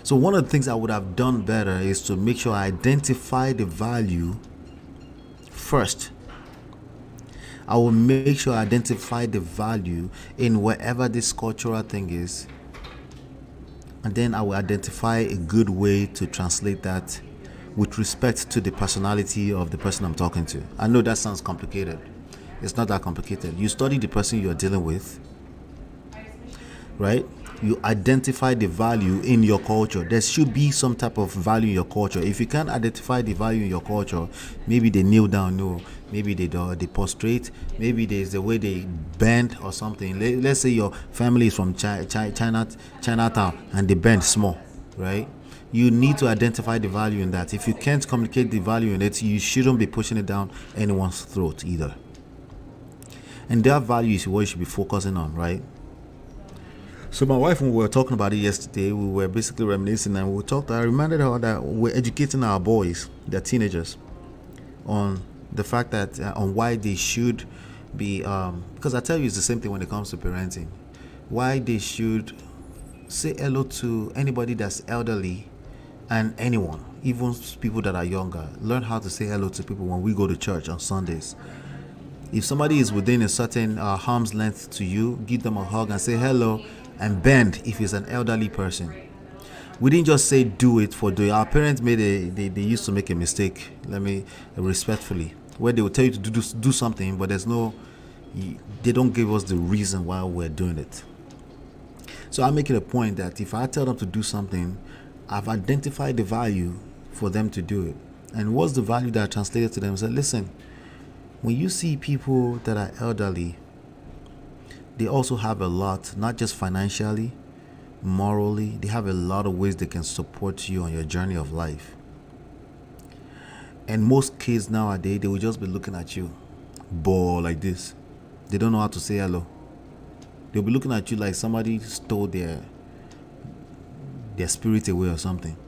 So one of the things I would have done better is to make sure I identify the value first. I will make sure I identify the value in whatever this cultural thing is, and then I will identify a good way to translate that with respect to the personality of the person I'm talking to. I know that sounds complicated. It's not that complicated. You study the person you're dealing with, right? You identify the value in your culture. There should be some type of value in your culture. If you can't identify the value in your culture, maybe they kneel down, no. Maybe they prostrate. Maybe there's the way they bend or something. Let's say your family is from Chinatown and they bend small, right? You need to identify the value in that. If you can't communicate the value in it, you shouldn't be pushing it down anyone's throat either. And that value is what you should be focusing on, right? So my wife, when we were talking about it yesterday, we were basically reminiscing, and I reminded her that we're educating our boys, they're teenagers, on the fact that on why they should be because I tell you it's the same thing when it comes to parenting. Why they should say hello to anybody that's elderly and anyone, even people that are younger. Learn how to say hello to people when we go to church on Sundays. If somebody is within a certain arm's length to you, give them a hug and say hello, and bend if it's an elderly person. We didn't just say do it for doing. Our parents they used to make a mistake, let me respectfully, where they will tell you to do something, but they don't give us the reason why we're doing it. So I make it a point that if I tell them to do something, I've identified the value for them to do it. And what's the value that I translated to them? I said, listen, when you see people that are elderly, they also have a lot, not just financially, morally. They have a lot of ways they can support you on your journey of life. And most kids nowadays, they will just be looking at you, ball like this. They don't know how to say hello. They'll be looking at you like somebody stole their spirit away or something.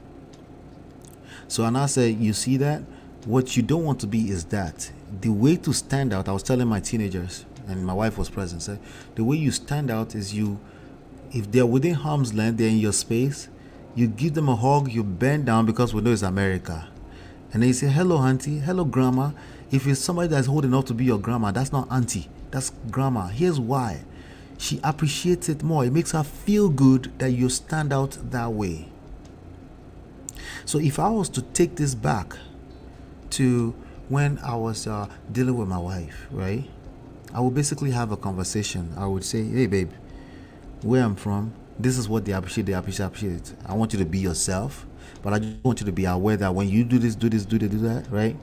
So and I say, you see that? What you don't want to be is that. The way to stand out, I was telling my teenagers, and my wife was present, said the way you stand out is if they're within arm's length, they're in your space, you give them a hug, you bend down, because we know it's America, and then you say hello auntie, hello grandma. If it's somebody that's holding up to be your grandma, that's not auntie, that's grandma. Here's why: she appreciates it more. It makes her feel good that you stand out that way. So if I was to take this back to when I was dealing with my wife, right, I would basically have a conversation. I would say, hey babe, where I'm from, this is what they appreciate. I want you to be yourself, but I just want you to be aware that when you do this, do that, right?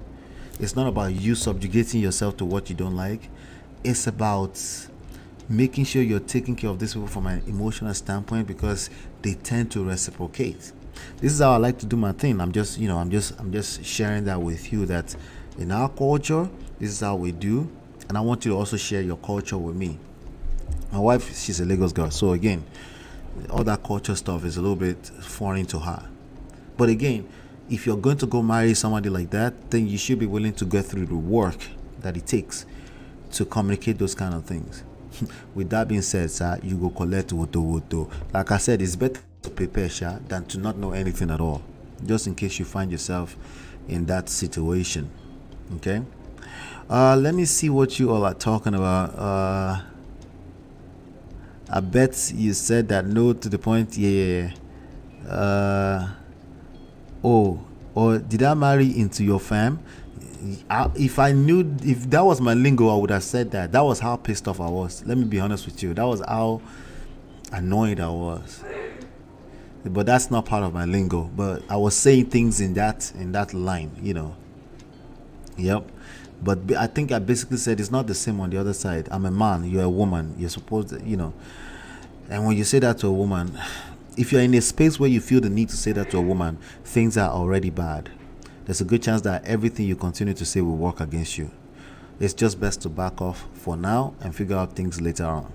It's not about you subjugating yourself to what you don't like. It's about making sure you're taking care of these people from an emotional standpoint, because they tend to reciprocate. This is how I like to do my thing. I'm just sharing that with you, that in our culture, this is how we do. And I want you to also share your culture with me. My wife, she's a Lagos girl. So again, all that culture stuff is a little bit foreign to her. But again, if you're going to go marry somebody like that, then you should be willing to go through the work that it takes to communicate those kind of things. With that being said, sir, you go collect woto. Like I said, it's better to prepare, sir, than to not know anything at all. Just in case you find yourself in that situation. Okay. Let me see what you all are talking about. I bet you said that no to the point. Yeah. Oh, or did I marry into your fam? If I knew, if that was my lingo, I would have said that. That was how pissed off I was. Let me be honest with you. That was how annoyed I was. But that's not part of my lingo. But I was saying things in that line, Yep. But I think I basically said it's not the same on the other side. I'm a man, you're a woman. You're supposed to. And when you say that to a woman, if you're in a space where you feel the need to say that to a woman, things are already bad. There's a good chance that everything you continue to say will work against you. It's just best to back off for now and figure out things later on.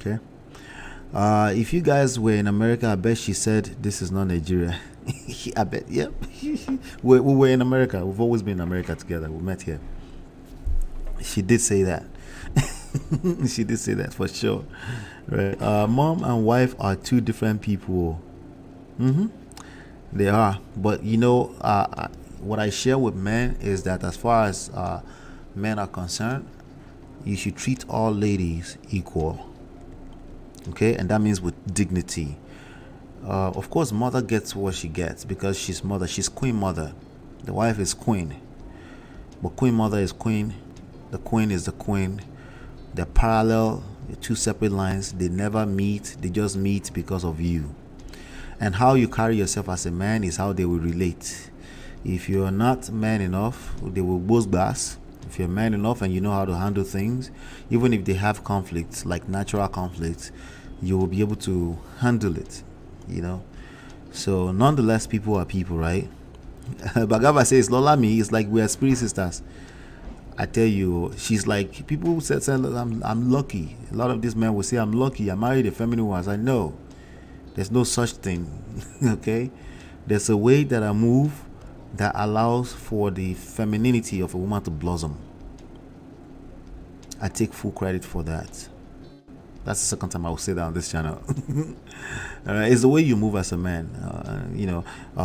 Okay? If you guys were in America, I bet she said this is not Nigeria. I bet, yep. we were in America. We've always been in America together. We met here. She did say that. She did say that for sure. Right. Mom and wife are two different people. They are. But what I share with men is that as far as men are concerned, you should treat all ladies equal. Okay, and that means with dignity. Of course, mother gets what she gets because she's mother. She's queen mother. The wife is queen. But queen mother is queen. The queen is the queen. They're parallel, they're two separate lines. They never meet. They just meet because of you. And how you carry yourself as a man is how they will relate. If you're not man enough, they will boast glass. If you're man enough and you know how to handle things, even if they have conflicts, like natural conflicts, you will be able to handle it, So, nonetheless, people are people, right? Bagava says, Lola me, it's like we are spirit sisters. I tell you, she's like, people say I'm lucky. A lot of these men will say, I'm lucky. I married a feminine one. I know. There's no such thing. Okay? There's a way that I move that allows for the femininity of a woman to blossom. I take full credit for that. That's the second time I will say that on this channel. It's the way you move as a man,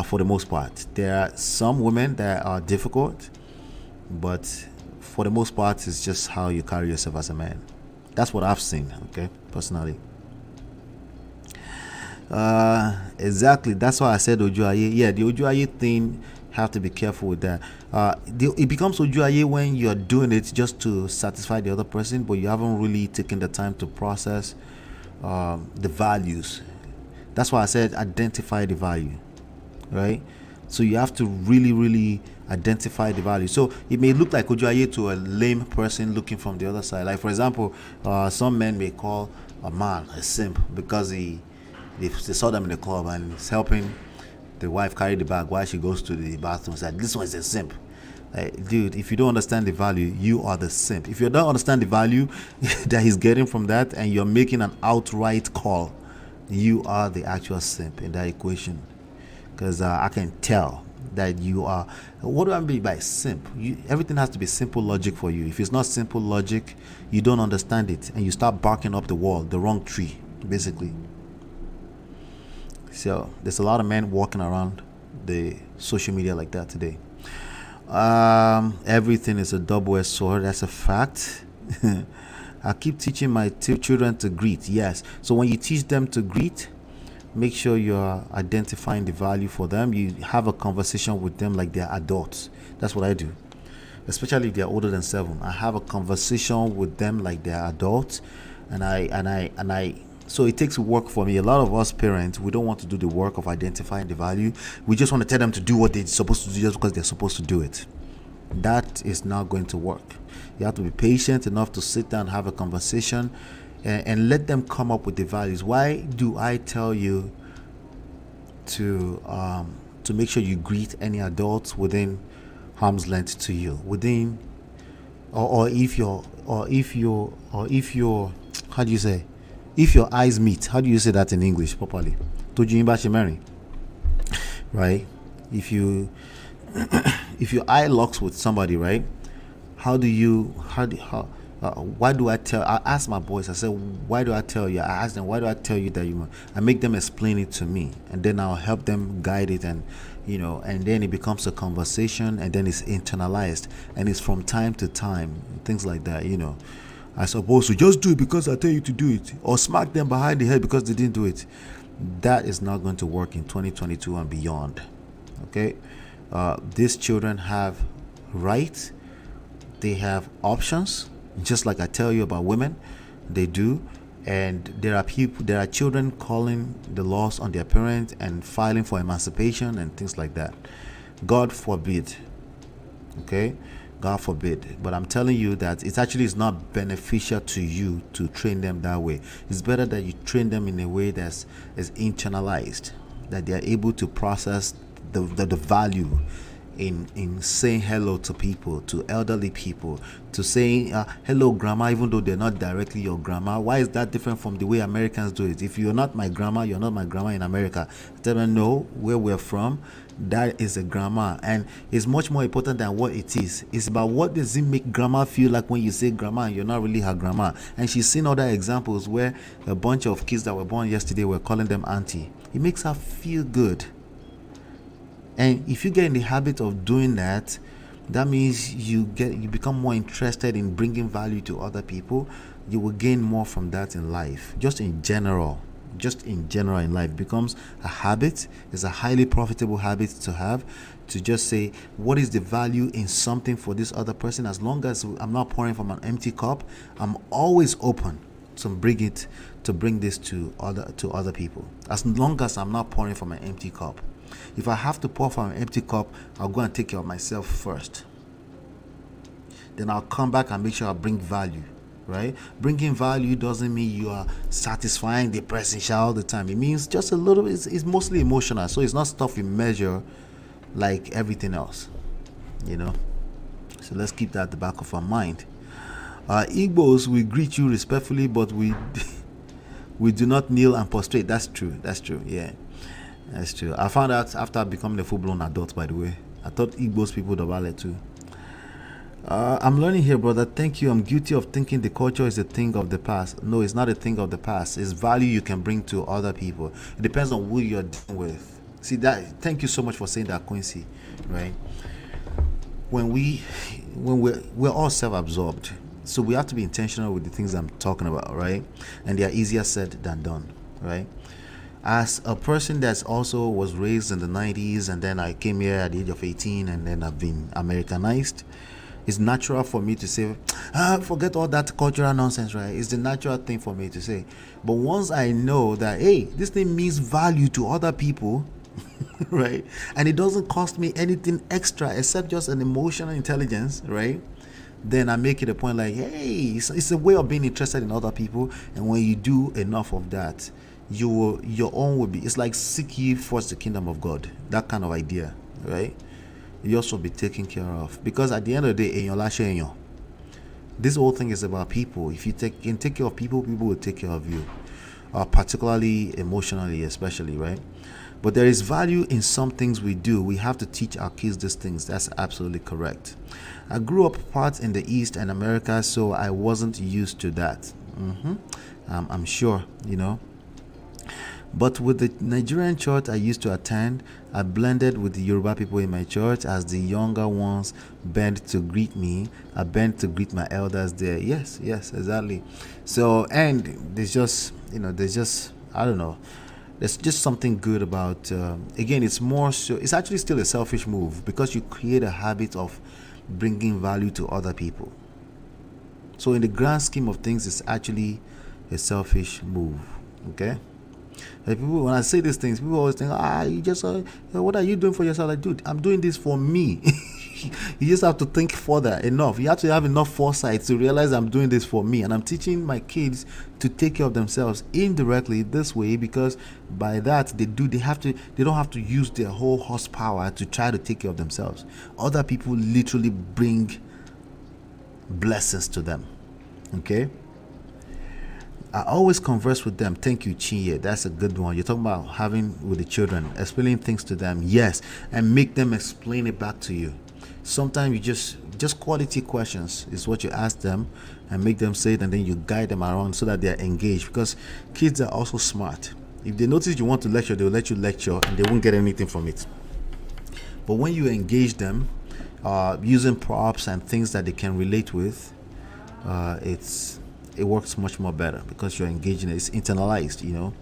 for the most part. There are some women that are difficult, but for the most part, it's just how you carry yourself as a man. That's what I've seen, okay, personally. Exactly. That's why I said Ojuaye. Yeah, the Ojuaye thing, have to be careful with that. It becomes Ojuaye when you're doing it just to satisfy the other person, but you haven't really taken the time to process the values. That's why I said identify the value, right? So you have to really, really identify the value. So it may look like Ojuaye to a lame person looking from the other side. Like, for example, some men may call a man a simp because they saw them in the club and he's helping the wife carry the bag while she goes to the bathroom. Said, this one is a simp. Like, dude, if you don't understand the value, you are the simp. If you don't understand the value that he's getting from that and you're making an outright call, you are the actual simp in that equation. Because I can tell that you are. What do I mean by simp? Everything has to be simple logic for you. If it's not simple logic, you don't understand it and you start barking up the wall, the wrong tree, basically. So there's a lot of men walking around the social media like that today. Everything is a double-edged sword. That's a fact. I keep teaching my children to greet. Yes. So when you teach them to greet, make sure you're identifying the value for them. You have a conversation with them like they're adults. That's what I do. Especially if they're older than 7. I have a conversation with them like they're adults. So it takes work for me. A lot of us parents, we don't want to do the work of identifying the value. We just want to tell them to do what they're supposed to do just because they're supposed to do it. That is not going to work. You have to be patient enough to sit down and have a conversation and let them come up with the values. Why do I tell you to make sure you greet any adults within arm's length to you? Within or if you're how do you say? If your eyes meet, how do you say that in English properly? Right? If your eye locks with somebody, right? Why do I ask my boys, I said, why do I tell you? I ask them, why do I tell you that I make them explain it to me, and then I'll help them guide it, and and then it becomes a conversation, and then it's internalized, and it's from time to time, things like that. I suppose to just do it because I tell you to do it, or smack them behind the head because they didn't do it. That is not going to work in 2022 and beyond. Okay, these children have rights, they have options, just like I tell you about women, they do. And there are children calling the laws on their parents and filing for emancipation and things like that. God forbid. Okay, God forbid. But I'm telling you that it actually is not beneficial to you to train them that way. It's better that you train them in a way that's internalized, that they are able to process the value in saying hello to people, to elderly people, to saying hello grandma, even though they're not directly your grandma. Why is that different from the way Americans do it? If you're not my grandma, you're not my grandma in America. Tell them, no, where we're from, that is a grandma. And it's much more important than what it is. It's about what does it make grandma feel like when you say grandma and you're not really her grandma. And she's seen other examples where a bunch of kids that were born yesterday were calling them auntie. It makes her feel good. And if you get in the habit of doing that, that means you become more interested in bringing value to other people. You will gain more from that in life. Just in general in life, it becomes a habit. It's a highly profitable habit to have, to just say, what is the value in something for this other person? As long as I'm not pouring from an empty cup, I'm always open to bring this to other people. As long as I'm not pouring from an empty cup. If I have to pour from an empty cup, I'll go and take care of myself first. Then I'll come back and make sure I bring value, right? Bringing value doesn't mean you are satisfying the person all the time. It means just a little. It's mostly emotional, so it's not stuff you measure like everything else, So let's keep that at the back of our mind. Igbos, we greet you respectfully, but we do not kneel and prostrate. That's true. Yeah. That's true. I found out after becoming a full-blown adult, by the way. I thought Igbos people Dobale too. I'm learning here, brother. Thank you. I'm guilty of thinking the culture is a thing of the past. No, it's not a thing of the past. It's value you can bring to other people. It depends on who you're dealing with. See that? Thank you so much for saying that, Quincy. Right? When we're all self-absorbed, so we have to be intentional with the things I'm talking about, right? And they are easier said than done, right? As a person that's also was raised in the 90s, and then I came here at the age of 18, and then I've been Americanized, it's natural for me to say, forget all that cultural nonsense, right? It's the natural thing for me to say. But once I know that, hey, this thing means value to other people, right? And it doesn't cost me anything extra except just an emotional intelligence, right? Then I make it a point like, hey, it's a way of being interested in other people. And when you do enough of that, your own will be, it's like seek ye first the kingdom of God, that kind of idea, right? Yours will be taken care of, because at the end of the day, this whole thing is about people. If you can take care of people, people will take care of you, particularly emotionally, especially, right? But there is value in some things we do. We have to teach our kids these things. That's absolutely correct. I grew up parts in the East and America, so I wasn't used to that. I'm sure, But with the Nigerian church I used to attend, I blended with the Yoruba people in my church. As the younger ones bent to greet me, I bent to greet my elders there. Yes, exactly. So, and there's just, I don't know. There's just something good about, again, it's more so, it's actually still a selfish move, because you create a habit of bringing value to other people. So in the grand scheme of things, it's actually a selfish move, okay? Like people, when I say these things, people always think, you just, what are you doing for yourself? Like, dude, I'm doing this for me. You just have to think further enough. You have to have enough foresight to realize I'm doing this for me. And I'm teaching my kids to take care of themselves indirectly this way, because by that they don't have to use their whole horsepower to try to take care of themselves. Other people literally bring blessings to them. Okay? I always converse with them. Thank you, Chinye. That's a good one. You're talking about having with the children, explaining things to them. Yes. And make them explain it back to you. Sometimes you just quality questions is what you ask them and make them say it, and then you guide them around so that they're engaged, because kids are also smart. If they notice you want to lecture, they'll let you lecture and they won't get anything from it. But when you engage them using props and things that they can relate with, it works much more better because you're engaging. It's internalized, you know.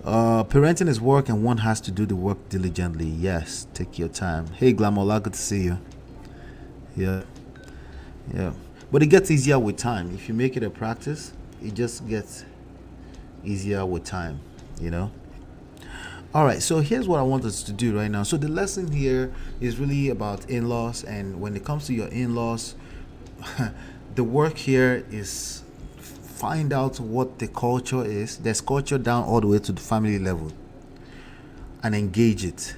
Parenting is work, and one has to do the work diligently. Yes, take your time. Hey, Glamola, good to see you. Yeah, yeah. But it gets easier with time. If you make it a practice, it just gets easier with time, you know. All right, so here's what I want us to do right now. So the lesson here is really about in-laws, and when it comes to your in-laws, the work here is find out what the culture is. There's culture down all the way to the family level, and engage it.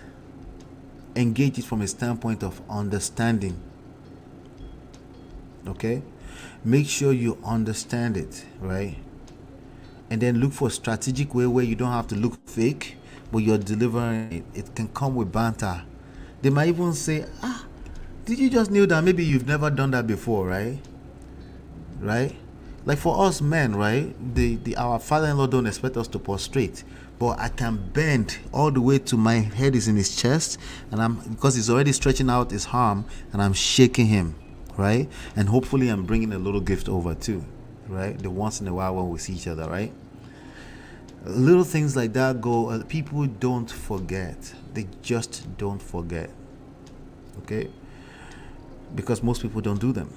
Engage it from a standpoint of understanding. Okay? Make sure you understand it, right? And then look for a strategic way where you don't have to look fake, but you're delivering it. It can come with banter. They might even say, did you just know that maybe you've never done that before, right? Right? Like for us men, right? Our father-in-law don't expect us to prostrate, but I can bend all the way to my head is in his chest, and because he's already stretching out his arm, and I'm shaking him, right? And hopefully I'm bringing a little gift over too, right? The once in a while when we see each other, right? Little things like that go. People don't forget. They just don't forget. Okay? Because most people don't do them.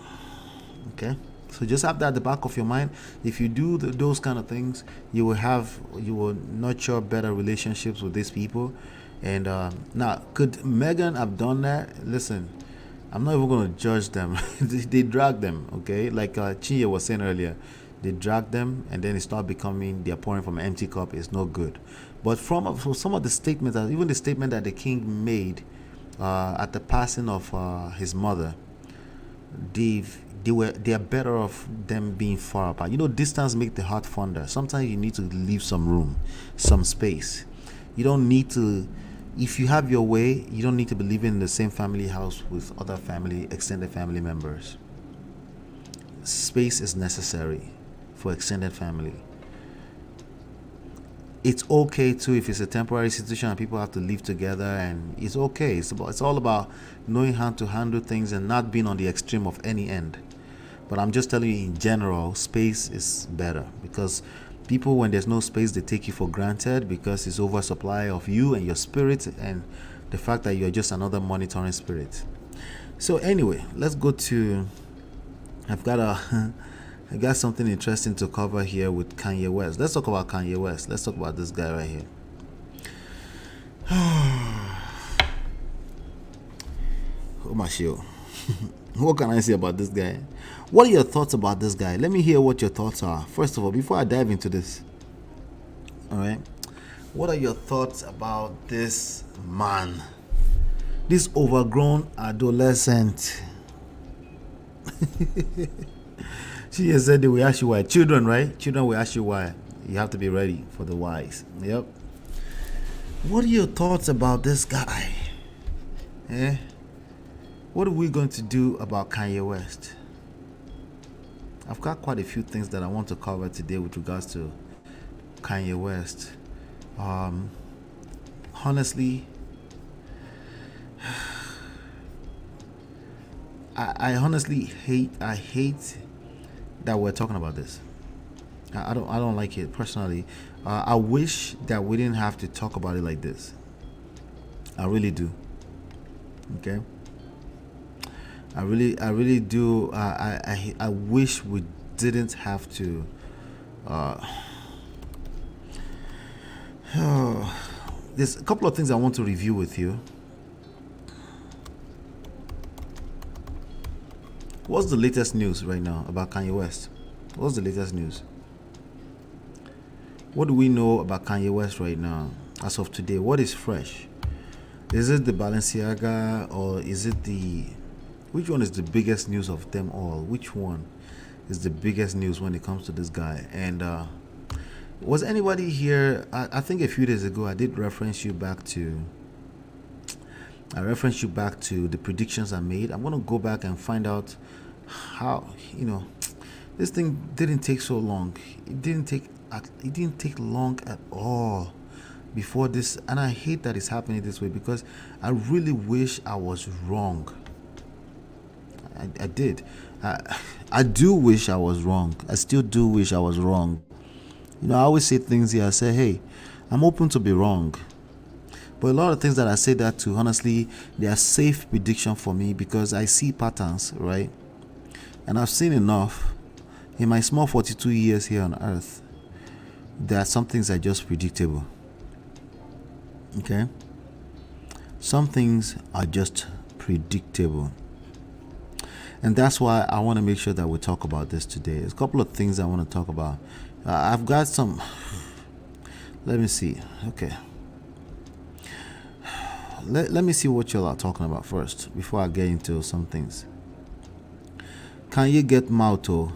Okay? So just have that at the back of your mind. If you do those kind of things, you will nurture better relationships with these people. And now, could Meghan have done that? Listen, I'm not even going to judge them. They drag them, okay? Like Chinye was saying earlier, they drag them, and then it starts becoming they're pouring from an empty cup. It's no good. But from some of the statements, even the statement that the king made at the passing of his mother, they are better off them being far apart. You know, distance makes the heart fonder. Sometimes you need to leave some room, some space. You don't need to. If you have your way, you don't need to be living in the same family house with other extended family members. Space is necessary for extended family. It's okay too if it's a temporary situation and people have to live together, and it's okay. It's all about knowing how to handle things and not being on the extreme of any end. But I'm just telling you, in general, space is better, because people, when there's no space, they take you for granted because it's oversupply of you and your spirit, and the fact that you're just another monitoring spirit. So anyway, let's go to. I got something interesting to cover here with Kanye West. Let's talk about Kanye West. Let's talk about this guy right here. Oh my show. What can I say about this guy? What are your thoughts about this guy? Let me hear what your thoughts are. First of all, before I dive into this, all right, what are your thoughts about this man? This overgrown adolescent. She has said they will ask you why. Children, right? Children will ask you why. You have to be ready for the whys. Yep. What are your thoughts about this guy? What are we going to do about Kanye West? I've got quite a few things that I want to cover today with regards to Kanye West. Honestly, I honestly hate that we're talking about this. I don't like it personally. I wish that we didn't have to talk about it like this. I really do. Okay. I really do. I wish we didn't have to. There's a couple of things I want to review with you. What's the latest news right now about Kanye West? What's the latest news? What do we know about Kanye West right now as of today? What is fresh? Is it the Balenciaga, or is it the... Which one is the biggest news of them all? Which one is the biggest news when it comes to this guy? And was anybody here? I think a few days ago I did reference you back to I reference you back to the predictions I made. I'm going to go back and find out how, this thing didn't take so long. It didn't take long at all before this, and I hate that it's happening this way because I really wish I was wrong. I did. I do wish I was wrong. I still do wish I was wrong. I always say things here. I say, hey, I'm open to be wrong. But a lot of things that I say that to, honestly, they are safe prediction for me because I see patterns, right? And I've seen enough in my small 42 years here on earth. There are some things that are just predictable. Okay? Some things are just predictable. And that's why I want to make sure that we talk about this today. There's a couple of things I want to talk about. I've got some. Let me see. Okay. Let me see what y'all are talking about first before I get into some things. Can you get mouth?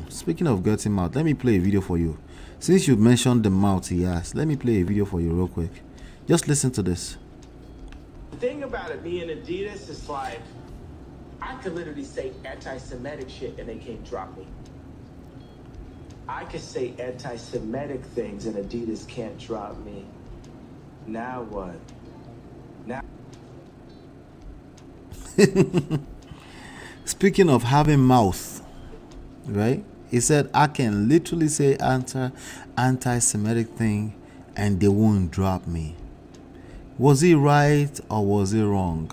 Speaking of getting mouth, let me play a video for you. Since you mentioned the mouth he asked, let me play a video for you real quick. Just listen to this. The thing about it being Adidas is like, I could literally say anti-Semitic shit and they can't drop me. I could say anti-Semitic things and Adidas can't drop me. Now what? Now. Speaking of having mouth, right? He said I can literally say anti-Semitic thing and they won't drop me. Was he right or was he wrong?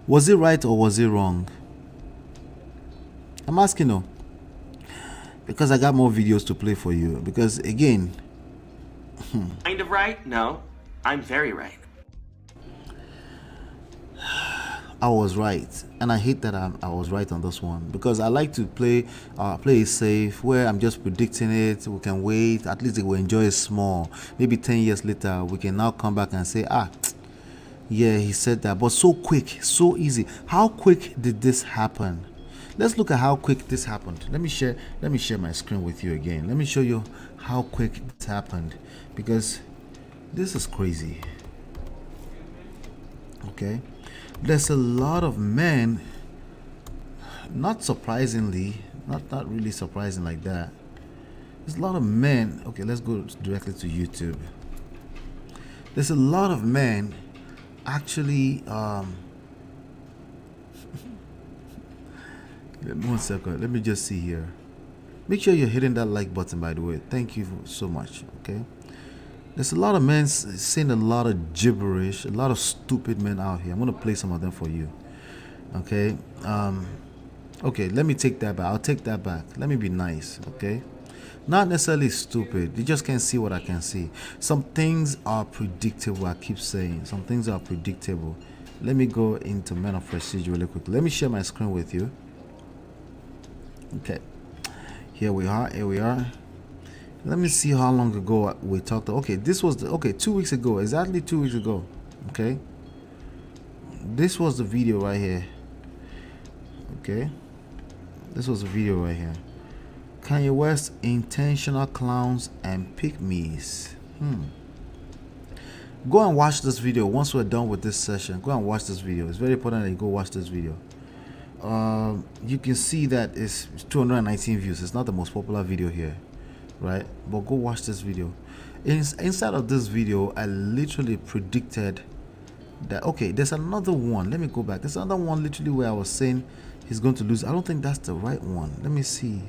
Was he right or was he wrong? I'm asking you. Because I got more videos to play for you. Because again, kind of right? No, I'm very right. I was right, and I hate that I was right on this one because I like to play it safe, where I'm just predicting it. We can wait, at least they will enjoy it small. Maybe 10 years later, we can now come back and say, yeah, he said that, but so quick, so easy. How quick did this happen? Let's look at how quick this happened. Let me share my screen with you again. Let me show you how quick this happened because this is crazy. Okay, there's a lot of men, not surprisingly, not really surprising like that. There's a lot of men. Okay, let's go directly to YouTube. There's a lot of men actually 1 second, let me just see here. Make sure you're hitting that like button, by the way. Thank you so much. Okay, there's a lot of men saying a lot of gibberish, a lot of stupid men out here. I'm gonna play some of them for you. Okay, okay, let me take that back. I'll take that back. Let me be nice. Okay, not necessarily stupid. You just can't see what I can see. Some things are predictable. I keep saying some things are predictable. Let me go into Men of Prestige really quickly. Let me share my screen with you. Okay, here we are. Let me see how long ago we talked. Okay, this was 2 weeks ago, exactly 2 weeks ago. Okay, this was the video right here. Okay, this was the video right here. Kanye West, intentional clowns and pygmies. Go and watch this video once we're done with this session. Go and watch this video. It's very important that you go watch this video. You can see that it's 219 views. It's not the most popular video here, right? But go watch this video. Inside of this video, I literally predicted that. Okay, there's another one. Let me go back. There's another one literally where I was saying he's going to lose. I don't think that's the right one. Let me see.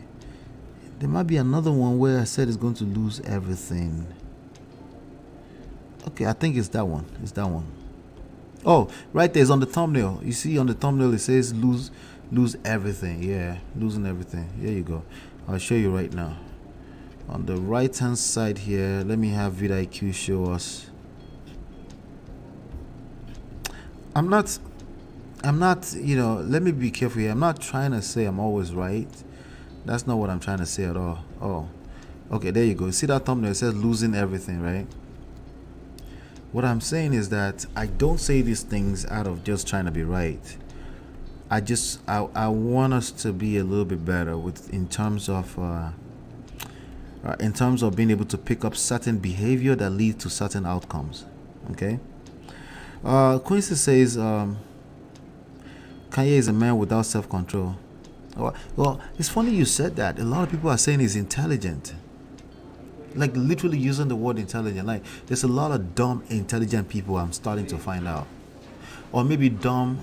There might be another one where I said he's going to lose everything. Okay, I think it's that one. It's that one. Oh, right there is on the thumbnail. You see on the thumbnail it says lose everything. Yeah, losing everything. Here you go. I'll show you right now. On the right hand side here, let me have vidIQ show us. I'm not, let me be careful here. I'm not trying to say I'm always right. That's not what I'm trying to say at all. Oh, okay, there you go. See that thumbnail? It says losing everything, right? What I'm saying is that I don't say these things out of just trying to be right. I want us to be a little bit better in terms of in terms of being able to pick up certain behavior that leads to certain outcomes. Okay. Quincy says Kanye is a man without self-control. Well, it's funny you said that. A lot of people are saying he's intelligent. Like literally using the word intelligent. Like there's a lot of dumb, intelligent people I'm starting to find out. Or maybe dumb,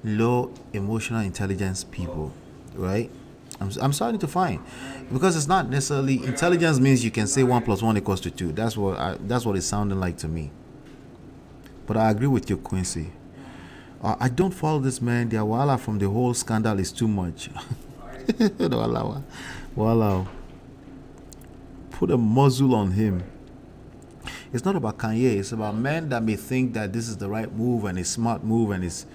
low emotional intelligence people, right? I'm starting to find, because it's not necessarily intelligence means you can say 1 + 1 = 2. That's what it's sounding like to me. But I agree with you, Quincy. I don't follow this man. The wala from the whole scandal is too much. Wala. Put a muzzle on him. It's not about Kanye. It's about men that may think that this is the right move and a smart move, and it's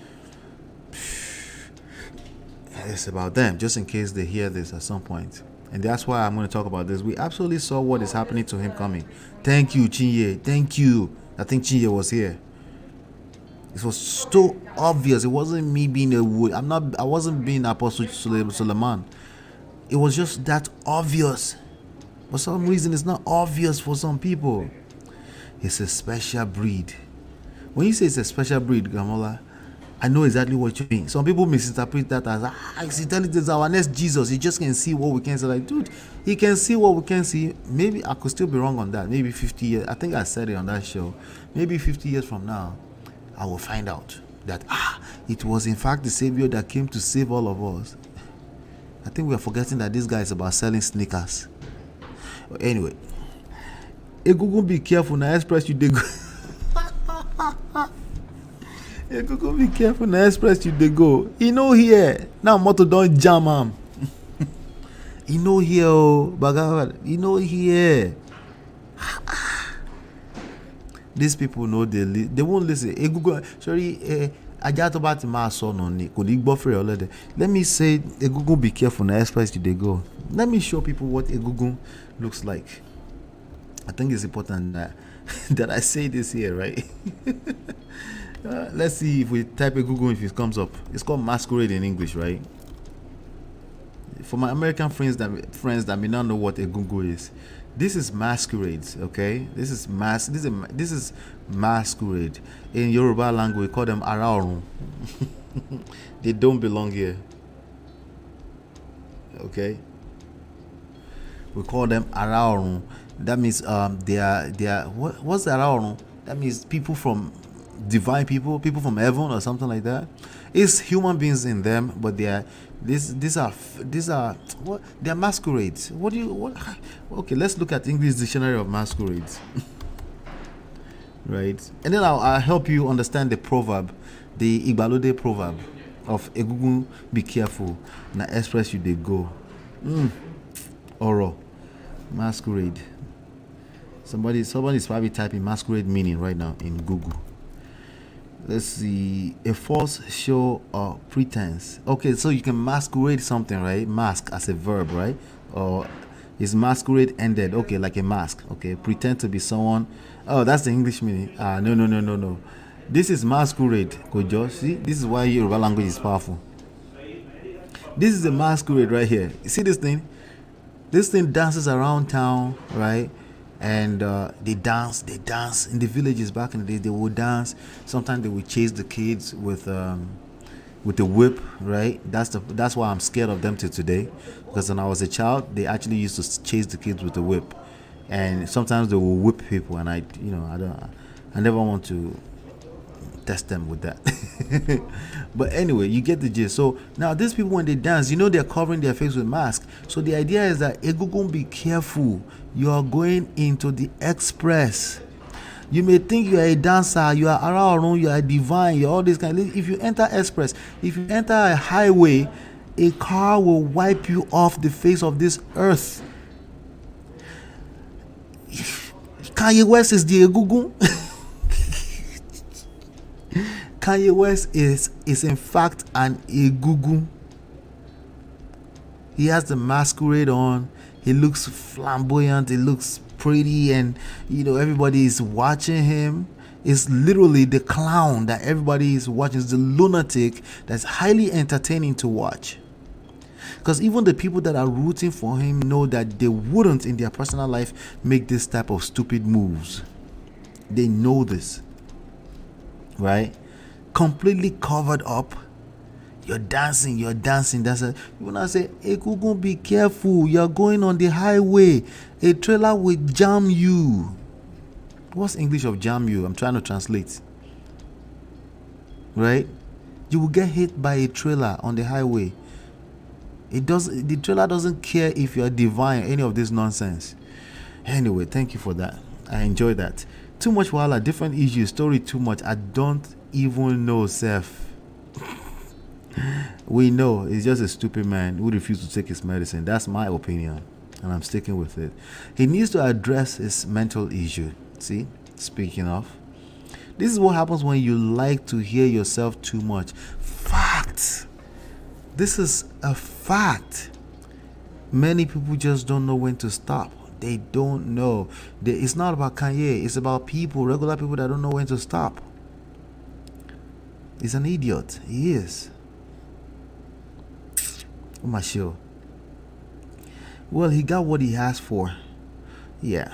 about them, just in case they hear this at some point. And that's why I'm going to talk about this. We absolutely saw what is happening to him coming. Thank you, Chinye. Thank you. I think Chinye was here. It was so obvious. It wasn't me being I wasn't being Apostle Suleiman. It was just that obvious. For some reason, it's not obvious for some people. It's a special breed. When you say it's a special breed, Gamola, I know exactly what you mean. Some people misinterpret that as it's intelligence, our next Jesus. He just can see what we can see. Like, dude, he can see what we can see. Maybe I could still be wrong on that. Maybe 50 years. I think I said it on that show. Maybe 50 years from now, I will find out that it was in fact the Savior that came to save all of us. I think we are forgetting that this guy is about selling sneakers. Anyway, Google, be careful now. Express you dey go. Google, be careful now. Express you dey go. He know here now. Motor don't jam him. He know here, Bagawad. He know here. These people know they won't listen. Google, sorry. Let me say, Google, be careful now. Express you dey go. Let me show people what Google looks like. I think it's important that I say this here, right? Let's see if we type Google if it comes up. It's called masquerade in English, right? For my American friends that may not know what Google is, this is masquerade, okay? This is masquerade. In Yoruba language, we call them araorun. They don't belong here. Okay? We call them araorun. That means they are what's the araorun? That means people from divine people from heaven or something like that. It's human beings in them, but they are these are what they are masquerades. Okay, let's look at English dictionary of masquerades. Right, and then I'll help you understand the proverb, the Igbalode proverb of Egungun, be careful na express you dey go. Oro masquerade. Somebody's probably typing masquerade meaning right now in Google. Let's see. A false show or pretense. Okay, so you can masquerade something, right? Mask as a verb, right? Or is masquerade ended? Okay, like a mask. Okay, pretend to be someone. Oh, that's the English meaning. No. This is masquerade. Kojo, see? This is why Yoruba language is powerful. This is a masquerade right here. You see this thing? This thing dances around town, right? And they dance in the villages back in the day. They would dance. Sometimes they would chase the kids with a whip, right? That's why I'm scared of them till today, because when I was a child, they actually used to chase the kids with a whip, and sometimes they will whip people, and I never want to test them with that. But anyway, you get the gist. So now these people, when they dance, they're covering their face with masks. So the idea is that Egungun, be careful. You are going into the express. You may think you are a dancer, you are around, you are divine, you're all this kind of. If you enter express, if you enter a highway, a car will wipe you off the face of this earth. Kanye West is the Egungun. Kanye West is in fact an Egungun. He has the masquerade on. He looks flamboyant. He looks pretty, and everybody is watching him. It's literally the clown that everybody is watching. It's the lunatic that's highly entertaining to watch. Because even the people that are rooting for him know that they wouldn't in their personal life make this type of stupid moves. They know this, right? Completely covered up. You're dancing. That's a, when I say, hey, Kugun, be careful. You're going on the highway. A trailer will jam you. What's English of jam you? I'm trying to translate. Right? You will get hit by a trailer on the highway. The trailer doesn't care if you're divine, any of this nonsense. Anyway, thank you for that. I enjoyed that. Too much wahala, different issues, story too much. I don't even know, Seth. We know he's just a stupid man who refused to take his medicine. That's my opinion, and I'm sticking with it. He needs to address his mental issue. See, speaking of, this is what happens when you like to hear yourself too much. Fact. This is a fact. Many people just don't know when to stop. They don't know. It's not about Kanye. It's about people, regular people that don't know when to stop. He's an idiot. He is. Oh, my show. Well, he got what he asked for. Yeah.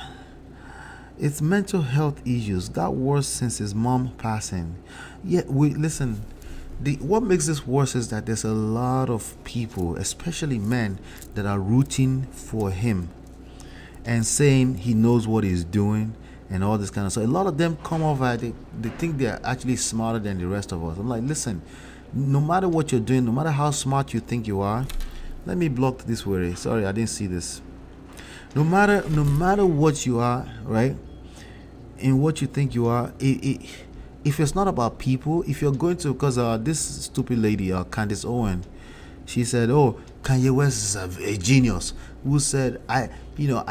It's mental health issues got worse since his mom passing. Yeah, listen. What makes this worse is that there's a lot of people, especially men, that are rooting for him and saying he knows what he's doing and all this kind of stuff. A lot of them come over, they think they're actually smarter than the rest of us. I'm like, listen, no matter what you're doing, no matter how smart you think you are, let me block this way. Sorry, I didn't see this. No matter what you are, right, and what you think you are, if it's not about people, if you're going to, because this stupid lady, Candace Owen, she said, oh, Kanye West is a genius, who said, I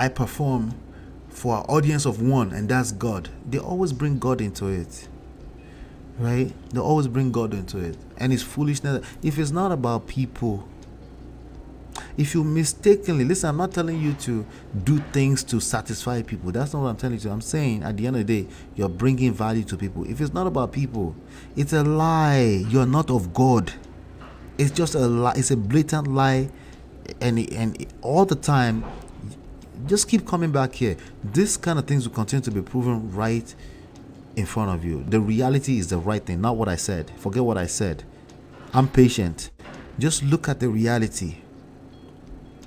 perform for an audience of one, and that's God. They always bring God into it, right? They always bring God into it, and it's foolishness. If it's not about people, if you mistakenly, listen, I'm not telling you to do things to satisfy people. That's not what I'm telling you. I'm saying at the end of the day, you're bringing value to people. If it's not about people, it's a lie. You're not of God. It's just a lie. It's a blatant lie, and all the time, just keep coming back here. This kind of things will continue to be proven right in front of you. The reality is the right thing, not what I said. Forget what I said. I'm patient. Just look at the reality.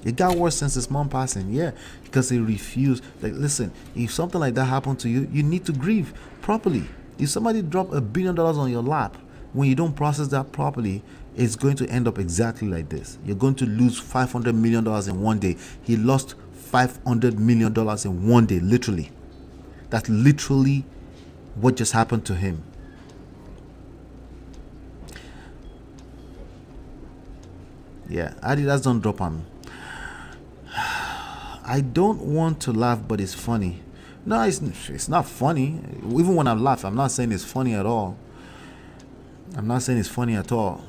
It got worse since his mom passing, yeah, because he refused. Like, listen, if something like that happened to you, you need to grieve properly. If somebody dropped $1 billion on your lap, when you don't process that properly, it's going to end up exactly like this. You're going to lose $500 million in one day. He lost $500 million in one day, literally. That's literally what just happened to him. Yeah, Adidas don't drop on me. I don't want to laugh, but it's funny. No, it's not funny. Even when I laugh, I'm not saying it's funny at all. I'm not saying it's funny at all.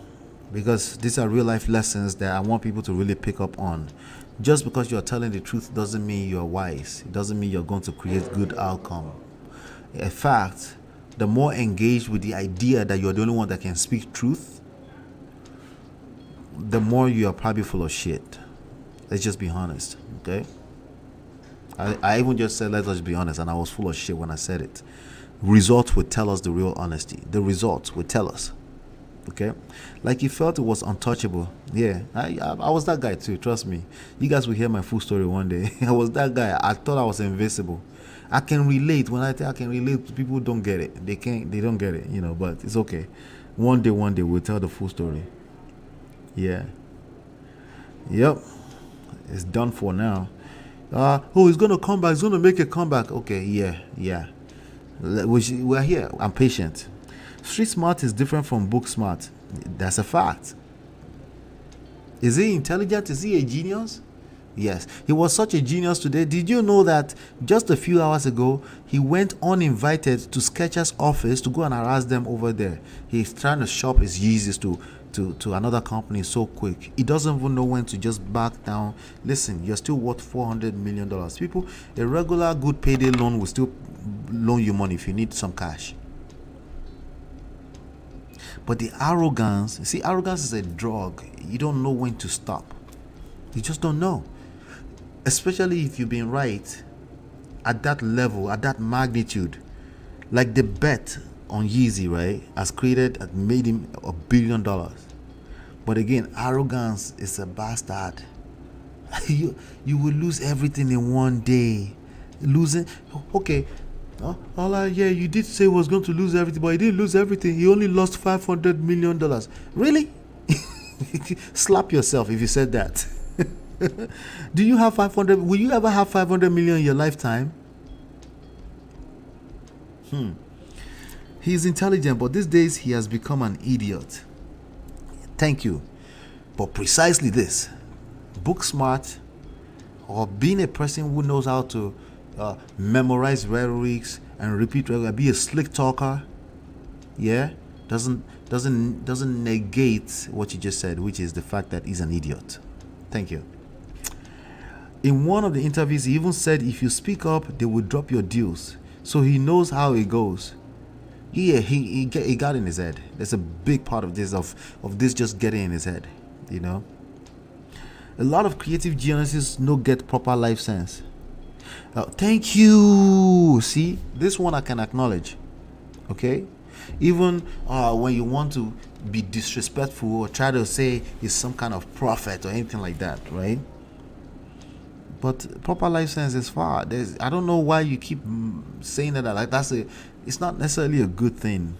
Because these are real life lessons that I want people to really pick up on. Just because you're telling the truth doesn't mean you're wise. It doesn't mean you're going to create good outcome. In fact, the more engaged with the idea that you're the only one that can speak truth, the more you are probably full of shit. Let's just be honest, okay? I even just said, let's just be honest, and I was full of shit when I said it. Results would tell us the real honesty. The results would tell us, okay? Like you felt it was untouchable. Yeah, I was that guy too, trust me. You guys will hear my full story one day. I was that guy. I thought I was invincible. I can relate. When I say I can relate, people don't get it. They don't get it, but it's okay. One day we'll tell the full story. Yeah. Yep. It's done for now. He's gonna come back. He's gonna make a comeback. Okay, yeah. We're here. I'm patient. Street smart is different from book smart. That's a fact. Is he intelligent? Is he a genius? Yes. He was such a genius today. Did you know that just a few hours ago, he went uninvited to Skechers' office to go and harass them over there? He's trying to shop his Yeezys to another company so quick. He doesn't even know when to just back down. Listen, you're still worth $400 million. People, a regular good payday loan will still loan you money if you need some cash. But the arrogance, arrogance is a drug. You don't know when to stop. You just don't know. Especially if you've been right at that level, at that magnitude. Like the bet on Yeezy, right, has created and made him $1 billion. But again, arrogance is a bastard. you will lose everything in one day. Losing, okay. Yeah, you did say he was going to lose everything, but he didn't lose everything. He only lost $500 million. Really? Slap yourself if you said that. Do you have 500? Will you ever have 500 million in your lifetime? He's intelligent, but these days he has become an idiot. Thank you. But precisely this, book smart, or being a person who knows how to memorize rhetorics and repeat rhetoric, be a slick talker, yeah, doesn't negate what you just said, which is the fact that he's an idiot. Thank you. In one of the interviews, he even said if you speak up, they will drop your deals. So he knows how it goes. Yeah, he got in his head. There's a big part of this of this just getting in his head, you know. A lot of creative geniuses no get proper life sense. Thank you. See, this one I can acknowledge. Okay, even when you want to be disrespectful or try to say he's some kind of prophet or anything like that, right? But proper life sense is far. I don't know why you keep saying that. Like it's not necessarily a good thing.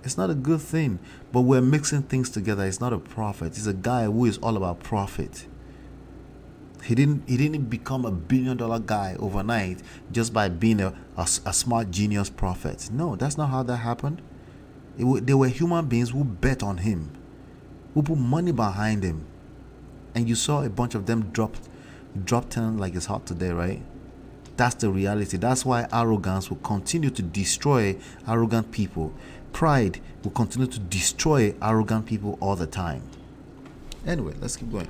It's not a good thing. But we're mixing things together. It's not a prophet. He's a guy who is all about profit. He didn't become $1 billion guy overnight just by being a smart genius prophet. No, that's not how that happened. They were human beings who bet on him, who put money behind him, and you saw a bunch of them drop 10 like it's hot today, right? That's the reality. That's why arrogance will continue to destroy arrogant people. Pride will continue to destroy arrogant people all the time. Anyway, let's keep going.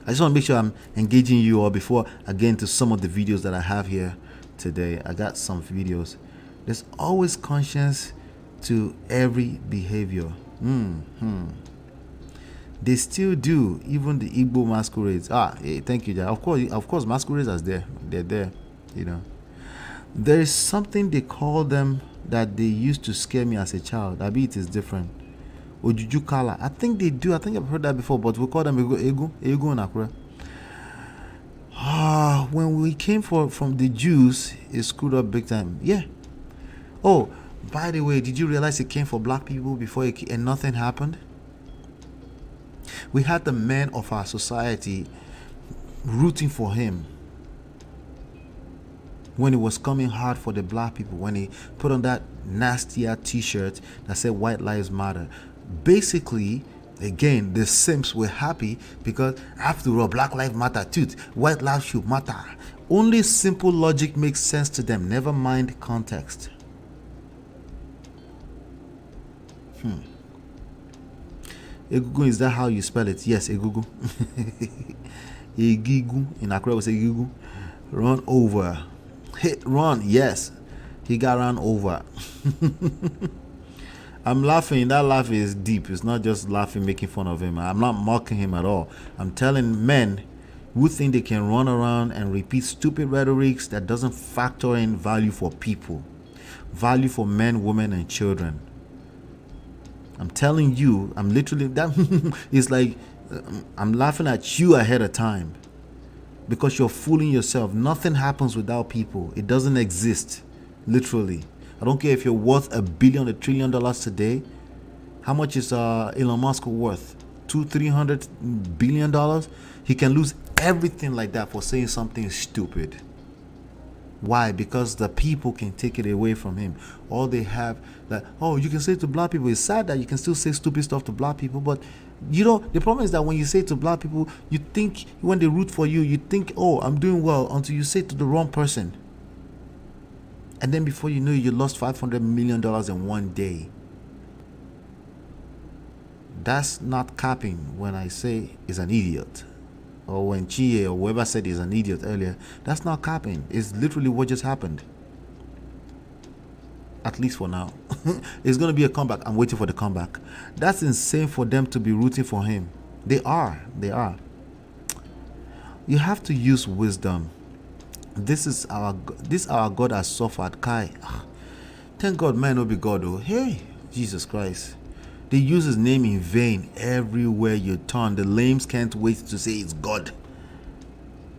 I just want to make sure I'm engaging you all before I get into some of the videos that I have here today. I got some videos. There's always conscience to every behavior. They still do, even the Igbo masquerades. Hey, thank you, Jack. Of course, masquerades are there. They're there, you know. There is something they call them that they used to scare me as a child. I bet it is different. Ojuju Kala. I think they do. I think I've heard that before, but we call them Ego in Accra. When we came from the Jews, it screwed up big time. Yeah. Oh, by the way, did you realize it came for black people before and nothing happened? We had the men of our society rooting for him when it was coming hard for the black people, when he put on that nastier t-shirt that said White Lives Matter. Basically, again, the Simps were happy because after all, Black Lives Matter too. White lives should matter. Only simple logic makes sense to them. Never mind context. Egugu, is that how you spell it? Yes, Egugu. Egigu. In Accra, we say Egugu. Run over. Hit run. Yes. He got run over. I'm laughing. That laugh is deep. It's not just laughing, making fun of him. I'm not mocking him at all. I'm telling men who think they can run around and repeat stupid rhetorics that doesn't factor in value for people, value for men, women, and children. I'm telling you, I'm literally, that it's like I'm laughing at you ahead of time because you're fooling yourself. Nothing happens without people. It doesn't exist, literally. I don't care if you're worth $1 billion, $1 trillion today. How much is Elon Musk worth? $200-300 billion? He can lose everything like that for saying something stupid. Why? Because the people can take it away from him. All they have, like, oh, you can say it to black people. It's sad that you can still say stupid stuff to black people, but you know, the problem is that when you say it to black people, you think, when they root for you, you think, oh, I'm doing well, until you say it to the wrong person. And then before you know it, you lost $500 million in one day. That's not capping when I say he's an idiot. Or when Chie or whoever said he's an idiot earlier. That's not capping. It's literally what just happened. At least for now. It's going to be a comeback. I'm waiting for the comeback. That's insane for them to be rooting for him. They are. They are. You have to use wisdom. This our God has suffered. Kai. Thank God man will be God. Oh, hey, Jesus Christ. They use his name in vain everywhere you turn. The lames can't wait to say it's God.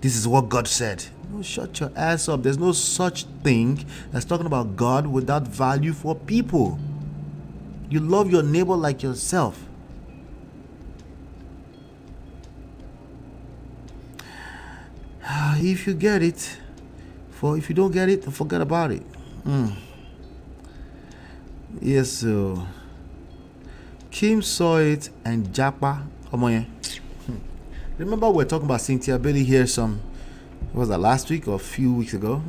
This is what God said. No, shut your ass up. There's no such thing as talking about God without value for people. You love your neighbor like yourself. If you get it, if you don't get it, forget about it. Yes, so Kim saw it and Japa. Remember we were talking about Cynthia Bailey here was that last week or a few weeks ago?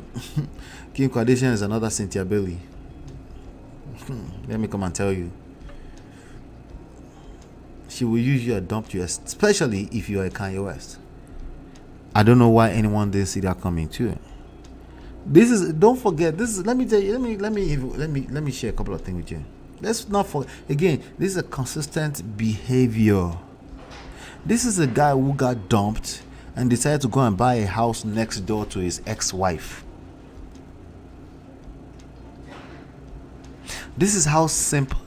Kim Kardashian is another Cynthia Bailey. Let me come and tell you. She will use you and dump you, especially if you are a Kanye West. I don't know why anyone didn't see that coming too. Don't forget, let me tell you, let me share a couple of things with you. Let's not forget, again, this is a consistent behavior. This is a guy who got dumped and decided to go and buy a house next door to his ex-wife. This is how simple.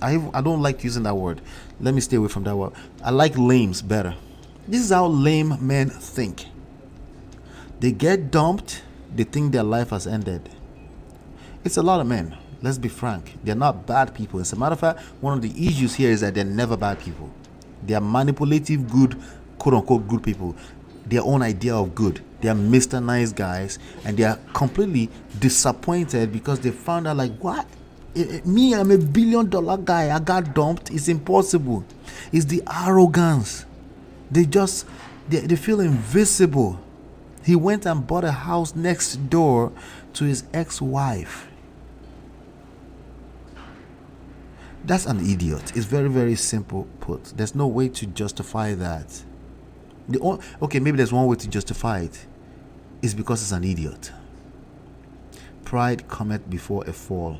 I don't like using that word. Let me stay away from that word. I like lames better. This is how lame men think. They get dumped, they think their life has ended. It's a lot of men. Let's be frank. They're not bad people. As a matter of fact, one of the issues here is that they're never bad people. They are manipulative, good, quote-unquote good people. Their own idea of good. They are Mr. Nice guys, and they are completely disappointed because they found out, like, what? Me, I'm $1 billion guy. I got dumped. It's impossible. It's the arrogance. They feel invisible. He went and bought a house next door to his ex-wife. That's an idiot. It's very, very simple put. There's no way to justify that. Okay, maybe there's one way to justify it. It's because it's an idiot. Pride cometh before a fall.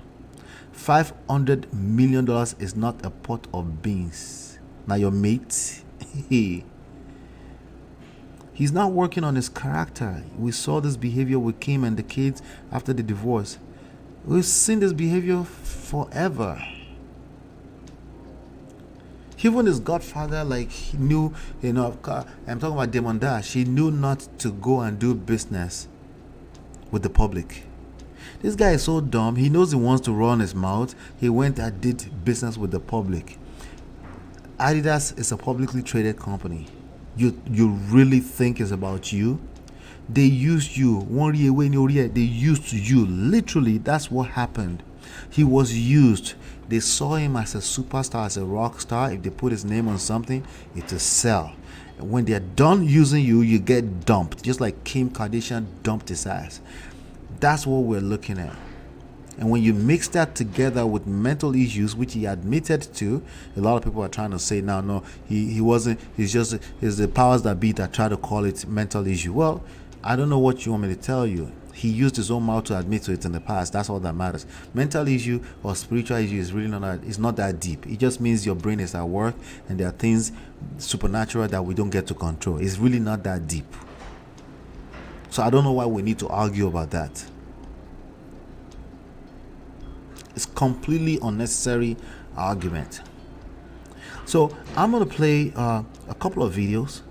$500 million is not a pot of beans. Now your mate, he's not working on his character. We saw this behavior with Kim and the kids after the divorce. We've seen this behavior forever. Even his godfather, like, he knew, I'm talking about Damon Dash, he knew not to go and do business with the public. This guy is so dumb. He knows he wants to run his mouth. He went and did business with the public. Adidas is a publicly traded company. You really think it's about you? They used you. They used you. Literally, that's what happened. He was used. They saw him as a superstar, as a rock star. If they put his name on something, it will sell. And when they're done using you, you get dumped. Just like Kim Kardashian dumped his ass. That's what we're looking at. And when you mix that together with mental issues, which he admitted to, a lot of people are trying to say now, no, he wasn't. It's the powers that be that try to call it mental issue. Well, I don't know what you want me to tell you. He used his own mouth to admit to it in the past. That's all that matters. Mental issue or spiritual issue is really not that deep. It just means your brain is at work and there are things supernatural that we don't get to control. It's really not that deep. So I don't know why we need to argue about that. It's completely unnecessary argument. So I'm going to play a couple of videos.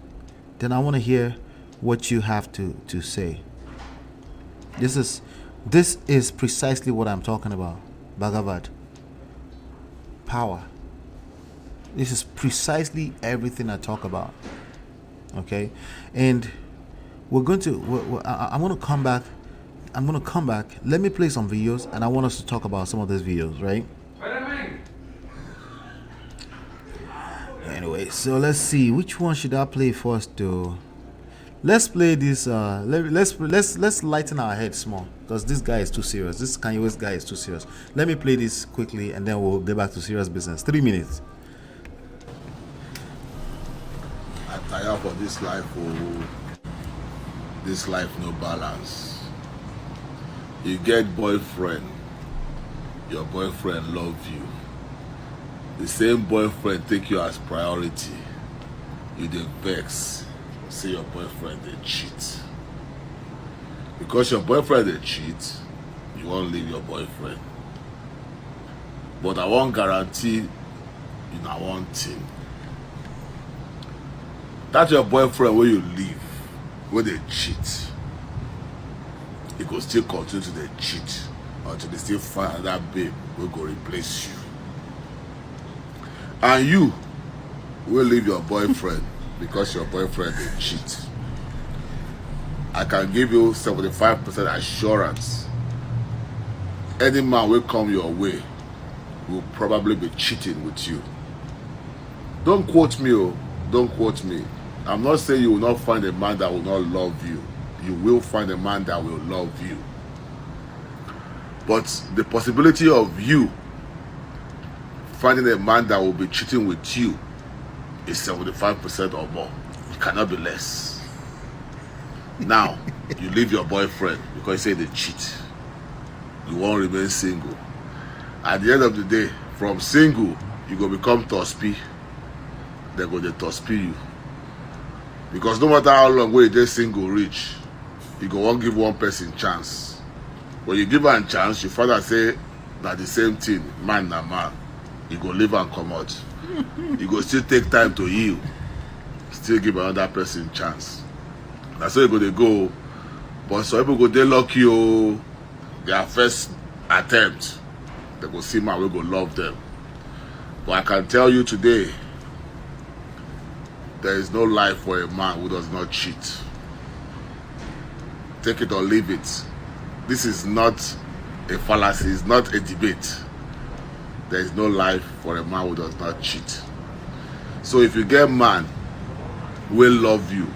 Then I want to hear what you have to say. This is precisely what I'm talking about. Bhagavad. Power. This is precisely everything I talk about. Okay? And I'm going to come back. Let me play some videos and I want us to talk about some of these videos, right? Anyway, so let's see. Which one should I play first though? Let's play this. Let's lighten our heads small because this guy is too serious. This Kanye West guy is too serious. Let me play this quickly and then we'll get back to serious business. 3 minutes. I tire for this life. This life no balance. You get boyfriend. Your boyfriend love you. The same boyfriend take you as priority. you dey vex, say your boyfriend dey cheat. Because your boyfriend dey cheat, you won't leave your boyfriend. But I won't guarantee you na one thing. That your boyfriend where you leave, where they cheat, he go still continue to dey cheat until they still find that babe will go replace you. And you will leave your boyfriend because your boyfriend dey cheat. I can give you 75% assurance. Any man will come your way will probably be cheating with you. Don't quote me, oh. Don't quote me. I'm not saying you will not find a man that will not love you. You will find a man that will love you. But the possibility of you finding a man that will be cheating with you is 75% or more. It cannot be less. Now, you leave your boyfriend because you say they cheat. You won't remain single. At the end of the day, from single, you go become Tospi. They go they Tospi you. Because no matter how long you dey single reach, you go won't give one person chance. When you give her a chance, you find out say that the same thing, man na man. You go leave and come out. You go still take time to heal. Still give another person chance. That's how you go they go. But some people go they lucky oh, their first attempt. They go see man, we go love them. But I can tell you today, there is no life for a man who does not cheat. Take it or leave it. This is not a fallacy, it's not a debate. There is no life for a man who does not cheat. So if you get man will love you,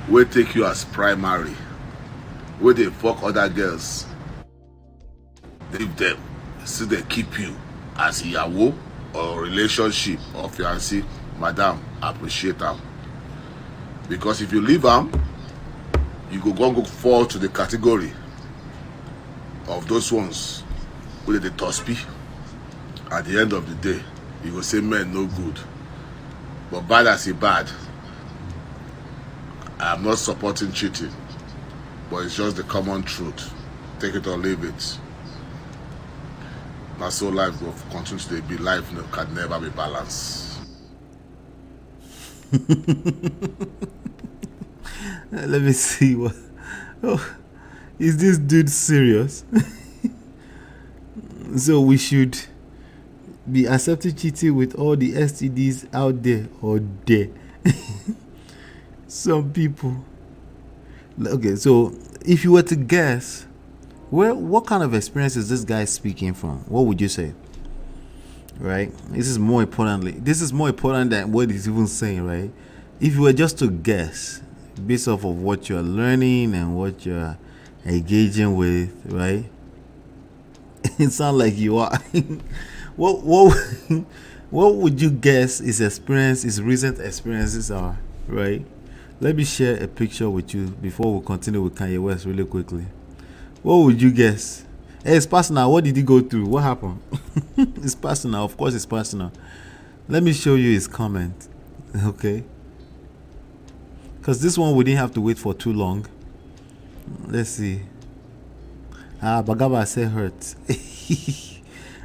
will take you as primary, will they fuck other girls, leave them, still they keep you as Iyawo or relationship or fiancé, madam, appreciate them. Because if you leave them, you go fall to the category of those ones who they Tospi. At the end of the day, you go say men no good. But bad as a bad, I'm not supporting cheating. But it's just the common truth. Take it or leave it. That's so life will continue to be. Life can never be balanced. Let me see what. Oh, is this dude serious? So we should be accepting cheating with all the STDs out there or there. Some people. Okay, so if you were to guess, what kind of experience is this guy speaking from? What would you say? Right? This is more important than what he's even saying, right? If you were just to guess based off of what you're learning and what you're engaging with, right? It sounds like you are. What would you guess his recent experiences are, right? Let me share a picture with you before we continue with Kanye West really quickly. What would you guess? Hey, it's personal. What did he go through? What happened? It's personal. Of course it's personal. Let me show you his comment. Okay? Because this one we didn't have to wait for too long. Let's see. Bagaba said hurt.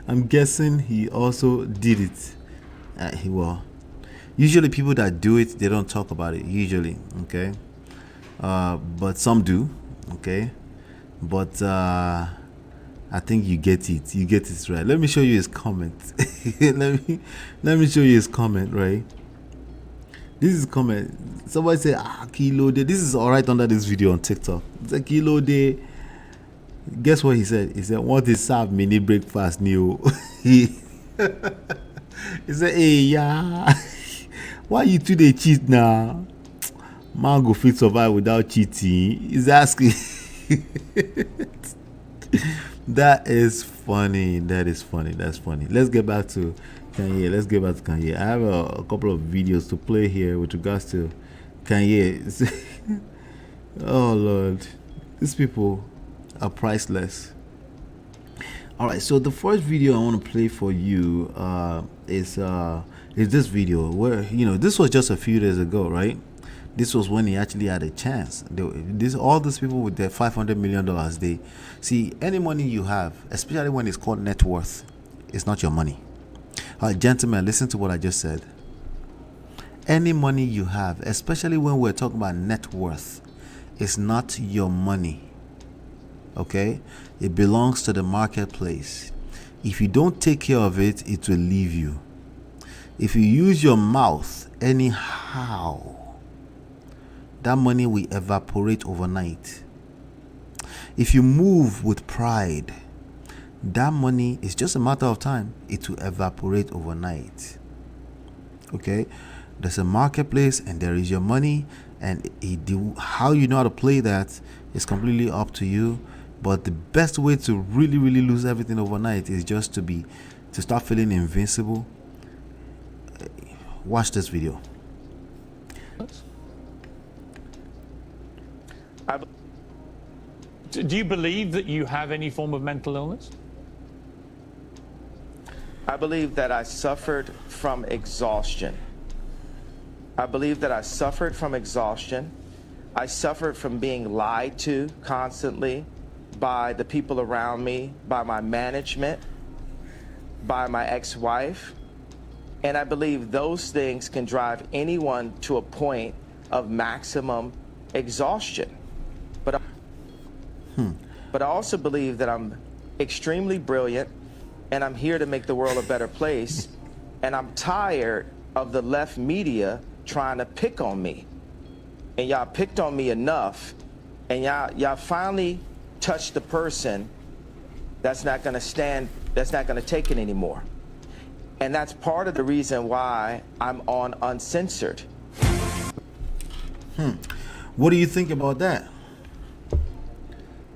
I'm guessing he also did it. Well, usually people that do it, they don't talk about it. Usually, okay. But some do, okay. But I think you get it. You get it right. Let me show you his comment. let me show you his comment. Right. This is comment. Somebody said, Kilo Day. This is all right under this video on TikTok. It's a Kilo Day. Guess what he said? He said, "Want to serve mini breakfast new." He said, "Hey, yeah, why you two they cheat now? Man go fit survive without cheating." He's asking. That is funny. That is funny. That's funny. Let's get back to Kanye. I have a couple of videos to play here with regards to Kanye. Oh Lord, these people are priceless. All right, so the first video I want to play for you is is this video where, this was just a few days ago, right? This was when he actually had a chance. All these people with their $500 million, they see any money you have, especially when it's called net worth, it's not your money. Gentlemen, listen to what I just said. Any money you have, especially when we're talking about net worth, is not your money. Okay? It belongs to the marketplace. If you don't take care of it, it will leave you. If you use your mouth anyhow, that money will evaporate overnight. If you move with pride, that money is just a matter of time. It will evaporate overnight. Okay? There's a marketplace and there is your money, and how you know how to play that is completely up to you. But the best way to really, really lose everything overnight is just to start feeling invincible. Watch this video. Do you believe that you have any form of mental illness? I believe that I suffered from exhaustion. I believe that I suffered from exhaustion. I suffered from being lied to constantly by the people around me, by my management, by my ex-wife. And I believe those things can drive anyone to a point of maximum exhaustion. But I also believe that I'm extremely brilliant, and I'm here to make the world a better place. And I'm tired of the left media trying to pick on me. And y'all picked on me enough, and y'all finally touched the person that's not gonna take it anymore. And that's part of the reason why I'm on Uncensored. What do you think about that?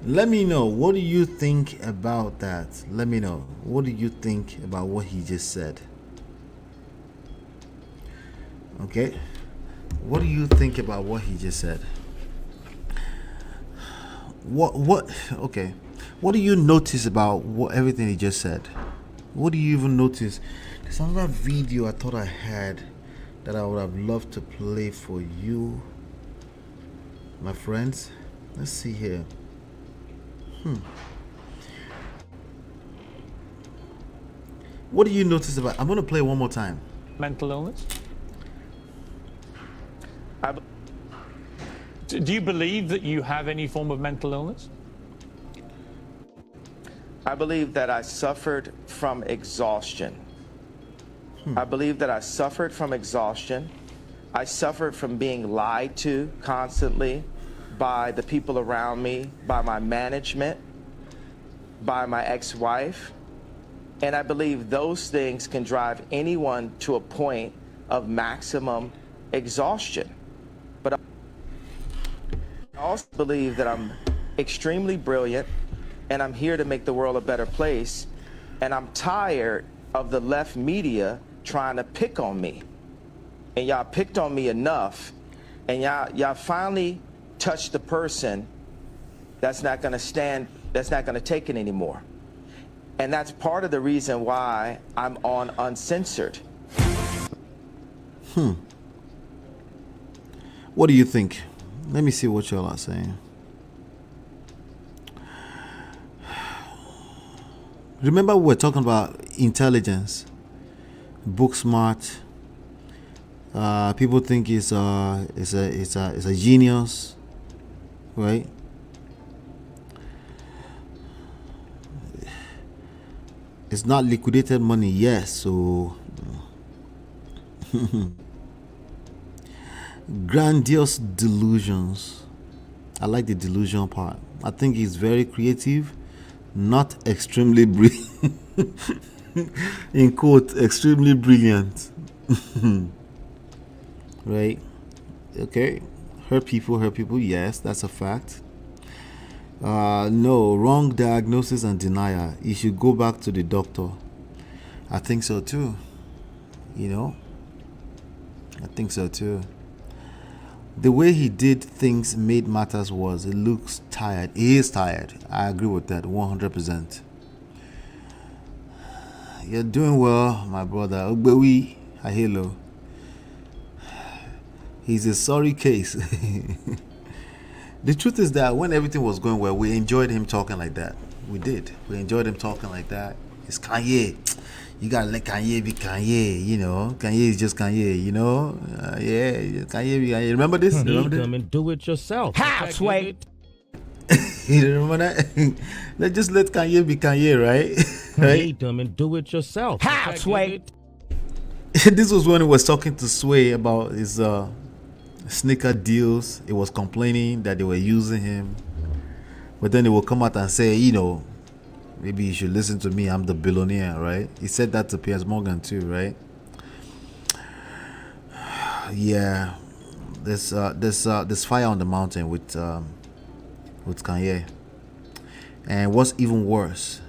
Let me know. What do you think about that? Let me know. What do you think about what he just said? Okay? What do you think about what he just said? Okay. What do you notice about everything he just said? What do you even notice? There's another video I thought I had that I would have loved to play for you, my friends. Let's see here. What do you notice about? I'm going to play one more time. Mental illness? Do you believe that you have any form of mental illness? I believe that I suffered from exhaustion. I believe that I suffered from exhaustion. I suffered from being lied to constantly by the people around me, by my management, by my ex-wife. And I believe those things can drive anyone to a point of maximum exhaustion. But I also believe that I'm extremely brilliant, and I'm here to make the world a better place. And I'm tired of the left media trying to pick on me. And y'all picked on me enough, and y'all finally touched the person that's not gonna take it anymore. And that's part of the reason why I'm on Uncensored. What do you think? Let me see what y'all are saying. Remember, we were talking about intelligence, book smart. People think it's a genius, right? It's not liquidated money, yes. So grandiose delusions. I like the delusion part. I think he's very creative, not extremely brilliant. In quote, extremely brilliant. Right? Okay. Hurt people. Yes, that's a fact. No, wrong diagnosis and denial. You should go back to the doctor. I think so too. I think so too. The way he did things made matters worse. It looks tired. He is tired. I agree with that 100%. You're doing well, my brother. Ogbewi, Hello. He's a sorry case. The truth is that when everything was going well, we enjoyed him talking like that. We did. We enjoyed him talking like that. It's Kanye. You gotta let Kanye be Kanye, you know. Kanye is just Kanye, you know. Yeah, Kanye be Kanye. Remember this? Remember this? Come and do it yourself. How, Sway? You remember that? Let's just let Kanye be Kanye, right? Right? Come and do it yourself. How, Sway? This was when he was talking to Sway about his sneaker deals. He was complaining that they were using him, but then he will come out and say, you know, maybe you should listen to me. I'm the billionaire, right? He said that to Piers Morgan too, right? Yeah, there's fire on the mountain with Kanye, and what's even worse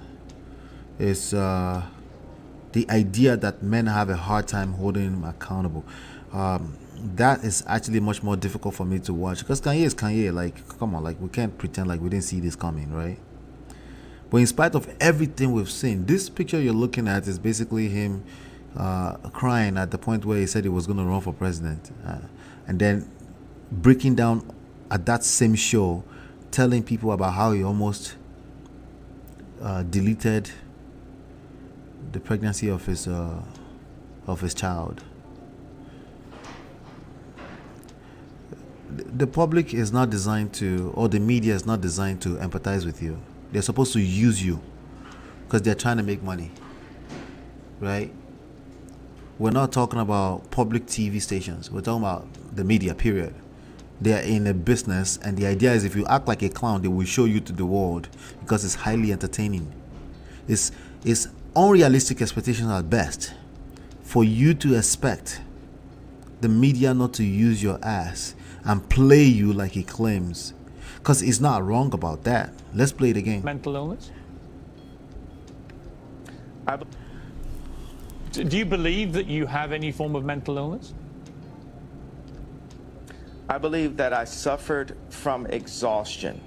is the idea that men have a hard time holding him accountable. That is actually much more difficult for me to watch because Kanye is Kanye. Like, come on, like we can't pretend like we didn't see this coming, right? But in spite of everything we've seen, this picture you're looking at is basically him crying at the point where he said he was going to run for president, and then breaking down at that same show, telling people about how he almost deleted the pregnancy of his child. The public is not designed to, or the media is not designed to empathize with you. They're supposed to use you because they're trying to make money, right? We're not talking about public TV stations. We're talking about the media, period. They are in a business, and the idea is if you act like a clown, they will show you to the world because it's highly entertaining. It's unrealistic expectations at best for you to expect the media not to use your ass and play you like he claims, because he's not wrong about that. Let's play it again. Mental illness? I be- Do you believe that you have any form of mental illness? I believe that I suffered from exhaustion.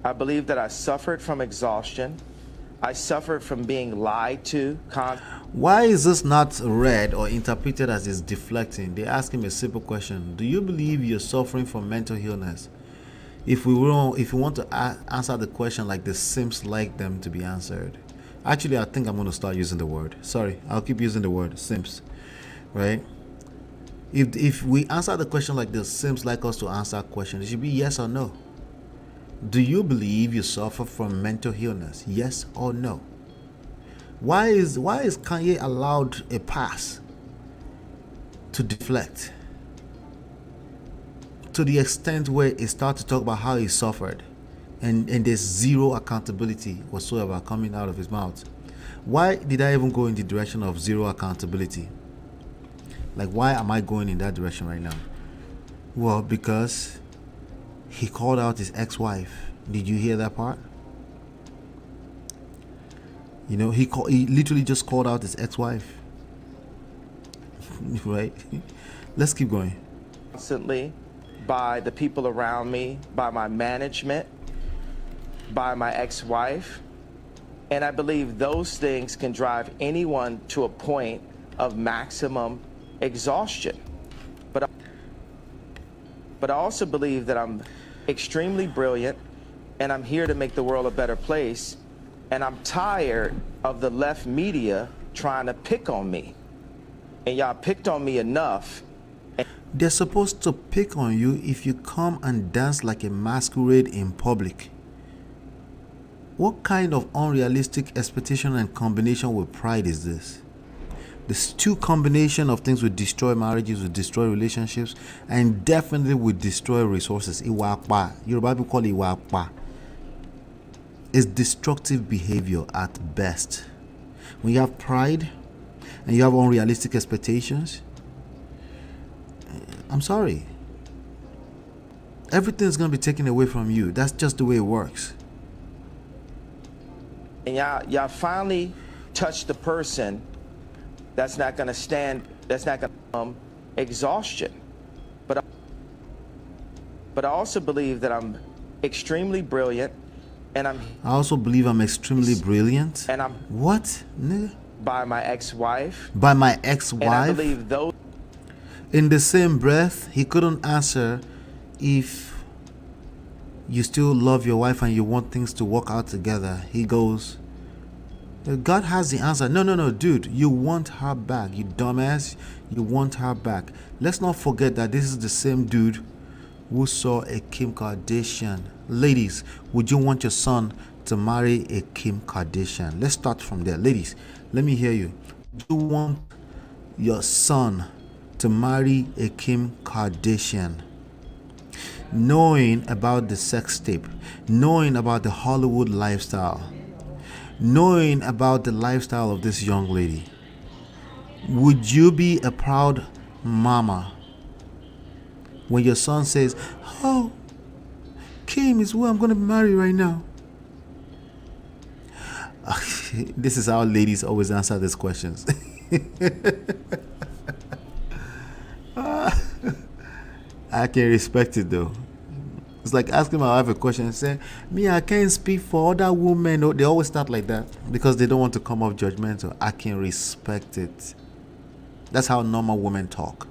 I believe that I suffered from exhaustion. I suffered from being lied to. Why is this not read or interpreted as is deflecting? They ask him a simple question. Do you believe you're suffering from mental illness? If you want to answer the question like this seems like them to be answered. Actually, I think I'm going to start using the word. Sorry, I'll keep using the word Sims, right? If we answer the question like this seems like us to answer a question, it should be yes or no. Do you believe you suffer from mental illness? Yes or no? Why is Kanye allowed a pass to deflect to the extent where he starts to talk about how he suffered, and there's zero accountability whatsoever coming out of his mouth? Why did I even go in the direction of zero accountability? Like, why am I going in that direction right now? Well, because he called out his ex-wife. Did you hear that part? You know, he literally just called out his ex-wife. Right? Let's keep going. Constantly by the people around me, by my management, by my ex-wife. And I believe those things can drive anyone to a point of maximum exhaustion. But I also believe that I'm extremely brilliant, and I'm here to make the world a better place. And I'm tired of the left media trying to pick on me. And y'all picked on me enough. They're supposed to pick on you if you come and dance like a masquerade in public. What kind of unrealistic expectation and combination with pride is this? This two combination of things will destroy marriages, will destroy relationships, and definitely will destroy resources. Iwapa. Yoruba people call it iwapa. It's destructive behavior at best. When you have pride and you have unrealistic expectations, I'm sorry, everything's going to be taken away from you. That's just the way it works. And y'all finally touched the person that's not going to stand, that's not going to exhaustion. But I also believe that I'm extremely brilliant, and I also believe I'm extremely brilliant. And I'm what? Nigga? by my ex-wife. By my And I ex-wife. believe those In the same breath, he couldn't answer if you still love your wife and you want things to work out together. He goes, God has the answer. No, dude, you want her back, you dumbass. You want her back. Let's not forget that this is the same dude who saw a Kim Kardashian. Ladies, would you want your son to marry a Kim Kardashian? Let's start from there. Ladies, let me hear you. Do you want your son to marry a Kim Kardashian? Knowing about the sex tape, knowing about the Hollywood lifestyle, knowing about the lifestyle of this young lady, would you be a proud mama when your son says, oh, Kim is who I'm going to marry right now? This is how ladies always answer these questions. I can respect it though. It's like asking my wife a question and saying, me, I can't speak for other women. They always start like that because they don't want to come off judgmental. I can respect it. That's how normal women talk.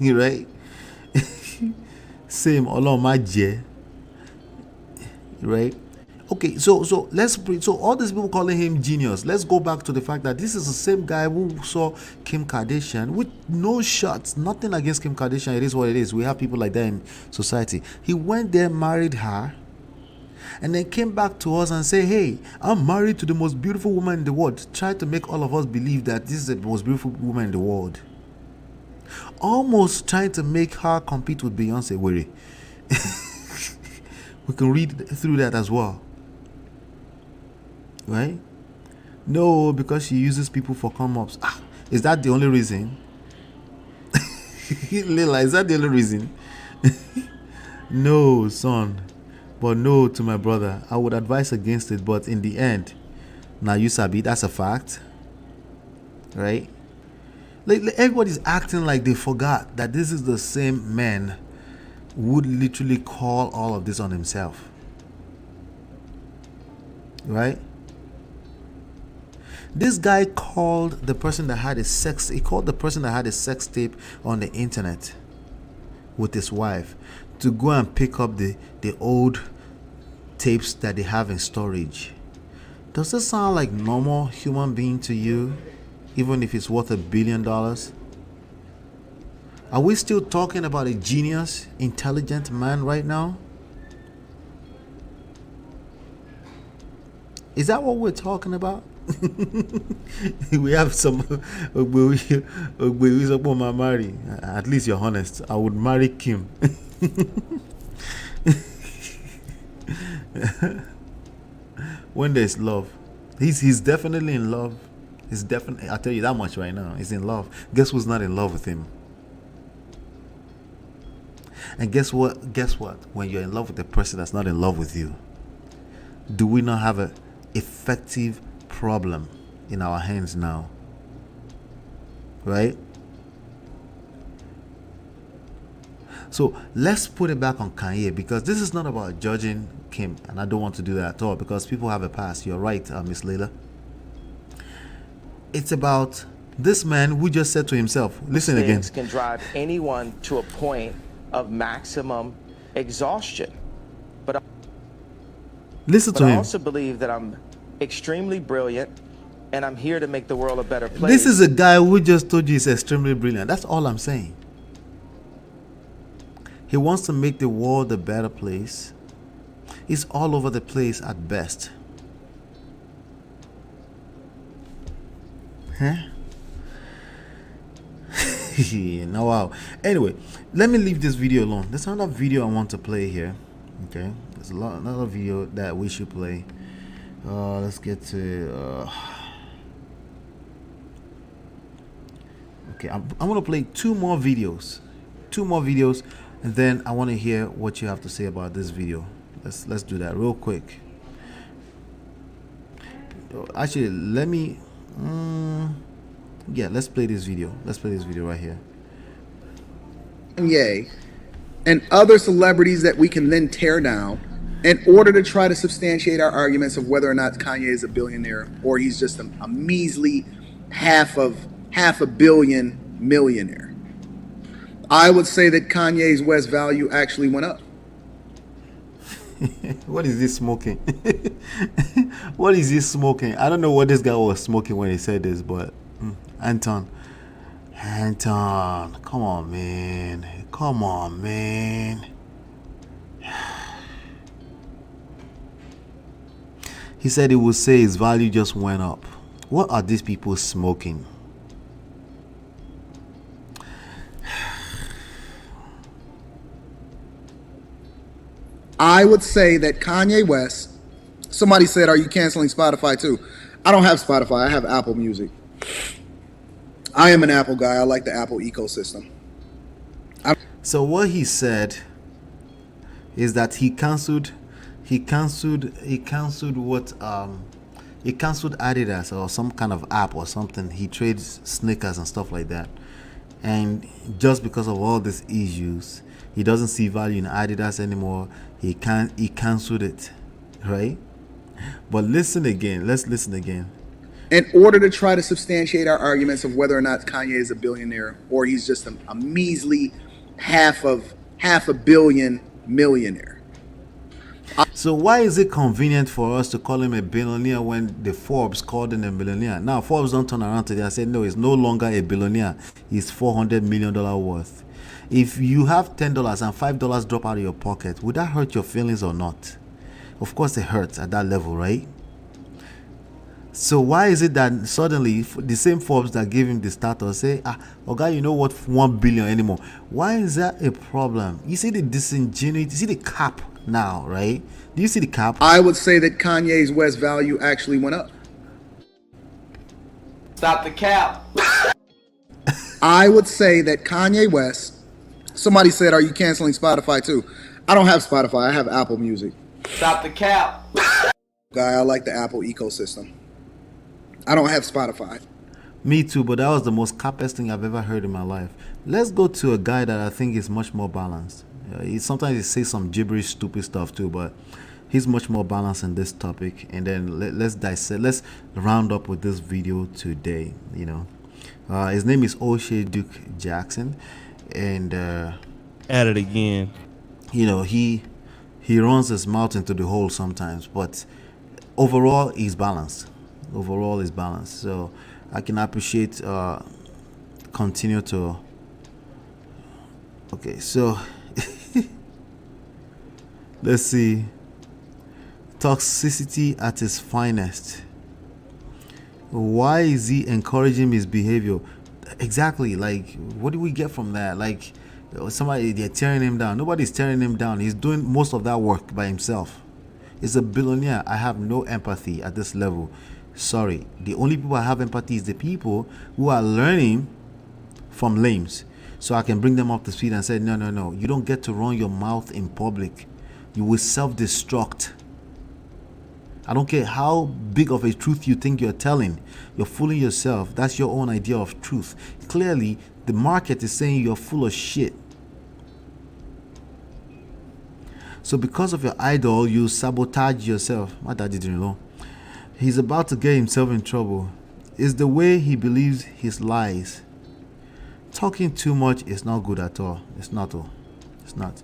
Right? Same. Right? Okay, so so all these people calling him genius. Let's go back to the fact that this is the same guy who saw Kim Kardashian with no shots. Nothing against Kim Kardashian. It is what it is. We have people like that in society. He went there, married her, and then came back to us and say, hey, I'm married to the most beautiful woman in the world. Tried to make all of us believe that this is the most beautiful woman in the world. Almost trying to make her compete with Beyonce. Worry. We can read through that as well. Right? No, because she uses people for come-ups. Is that the only reason? Lila, is that the only reason? No, son. But no to my brother. I would advise against it, but in the end, now you sabi, that's a fact. Right? Like everybody's acting like they forgot that this is the same man who would literally call all of this on himself. Right? This guy called the person that had a sex tape on the internet with his wife to go and pick up the old tapes that they have in storage. Does this sound like normal human being to you, even if it's worth $1 billion? Are we still talking about a genius, intelligent man right now? Is that what we're talking about? We have some marry. At least you're honest. I would marry Kim. When there's love, he's definitely in love. He's definitely, I'll tell you that much right now. He's in love. Guess who's not in love with him? And guess what? When you're in love with the person that's not in love with you, do we not have an effective problem in our hands now? Right? So let's put it back on Kanye, because this is not about judging Kim, and I don't want to do that at all, because people have a past. You're right, Miss Layla. It's about this man who just said to himself, listen again. Things can drive anyone to a point of maximum exhaustion. But Listen to I him. also believe that I'm extremely brilliant, and I'm here to make the world a better place. This is a guy who just told you he's extremely brilliant. That's all I'm saying. He wants to make the world a better place. He's all over the place at best. Huh? No, wow. Anyway, let me leave this video alone. There's another video I want to play here. Okay, there's another video that we should play. Let's get to. Okay, I'm gonna play two more videos, and then I want to hear what you have to say about this video. Let's do that real quick. Actually, let me. Yeah, let's play this video. Let's play this video right here. Kanye and other celebrities that we can then tear down in order to try to substantiate our arguments of whether or not Kanye is a billionaire or he's just a measly half a billion millionaire. I would say that Kanye's West value actually went up. What is this smoking? What is this smoking? I don't know what this guy was smoking when he said this, but Anton, come on, man. Come on, man. He said he would say his value just went up. What are these people smoking? I would say that Kanye West, somebody said, are you canceling Spotify too? I don't have Spotify, I have Apple Music. I am an Apple guy, I like the Apple ecosystem. So what he said is that he canceled Adidas or some kind of app or something. He trades sneakers and stuff like that. And just because of all these issues, he doesn't see value in Adidas anymore. He canceled it, right? But listen again. Let's listen again. In order to try to substantiate our arguments of whether or not Kanye is a billionaire or he's just a measly half a billion millionaire. So why is it convenient for us to call him a billionaire when the Forbes called him a billionaire? Now Forbes don't turn around today and say no, he's no longer a billionaire. He's $400 million worth. If you have $10 and $5 drop out of your pocket, would that hurt your feelings or not? Of course it hurts at that level, right? So why is it that suddenly the same Forbes that gave him the status say, okay, you know what, 1 billion anymore? Why is that a problem? You see the disingenuity, you see the cap now, right? Do you see the cap? I would say that Kanye's West value actually went up. Stop the cap. I would say that Kanye West, somebody said, are you canceling Spotify too? I don't have Spotify, I have Apple Music. Stop the cap. Guy, I like the Apple ecosystem. I don't have Spotify. Me too, but that was the most capest thing I've ever heard in my life. Let's go to a guy that I think is much more balanced. Sometimes he says some gibberish, stupid stuff too, but he's much more balanced in this topic. And then let's dissect. Let's round up with this video today. You know, his name is O'Shea Duke Jackson, and at it again. You know, he runs his mouth into the hole sometimes, but overall he's balanced. Overall is balanced, so I can appreciate continue to okay, so let's see. Toxicity at its finest. Why is he encouraging misbehavior? Exactly, like what do we get from that? Like somebody, they're tearing him down. Nobody's tearing him down. He's doing most of that work by himself. He's a billionaire. I have no empathy at this level. Sorry, the only people I have empathy is the people who are learning from lames, so I can bring them up to speed and say, no, you don't get to run your mouth in public. You will self-destruct. I don't care how big of a truth you think you're telling. You're fooling yourself. That's your own idea of truth. Clearly, the market is saying you're full of shit. So because of your idol, you sabotage yourself. My daddy didn't know. He's about to get himself in trouble. It's the way he believes his lies. Talking too much is not good at all. It's not. It's not.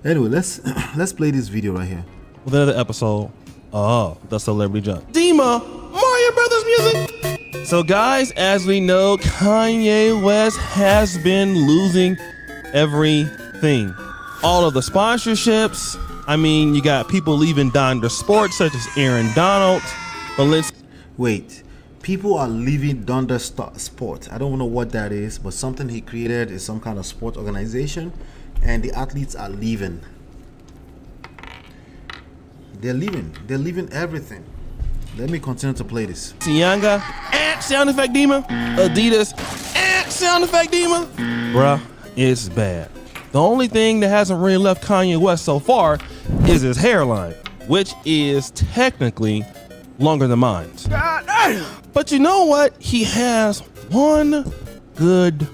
Anyway, let's play this video right here. With another episode of The Celebrity Junk. Dima, Mario Brothers music. So guys, as we know, Kanye West has been losing everything. All of the sponsorships. I mean, you got people leaving Donder Sports, such as Aaron Donald. Wait, people are leaving Donder Sport. I don't know what that is, but something he created is some kind of sport organization, and the athletes are leaving. They're leaving everything. Let me continue to play this. Tianga, sound effect Dima. Adidas, sound effect Dima. Bruh, it's bad. The only thing that hasn't really left Kanye West so far is his hairline, which is technically longer than mine. But you know what? He has one good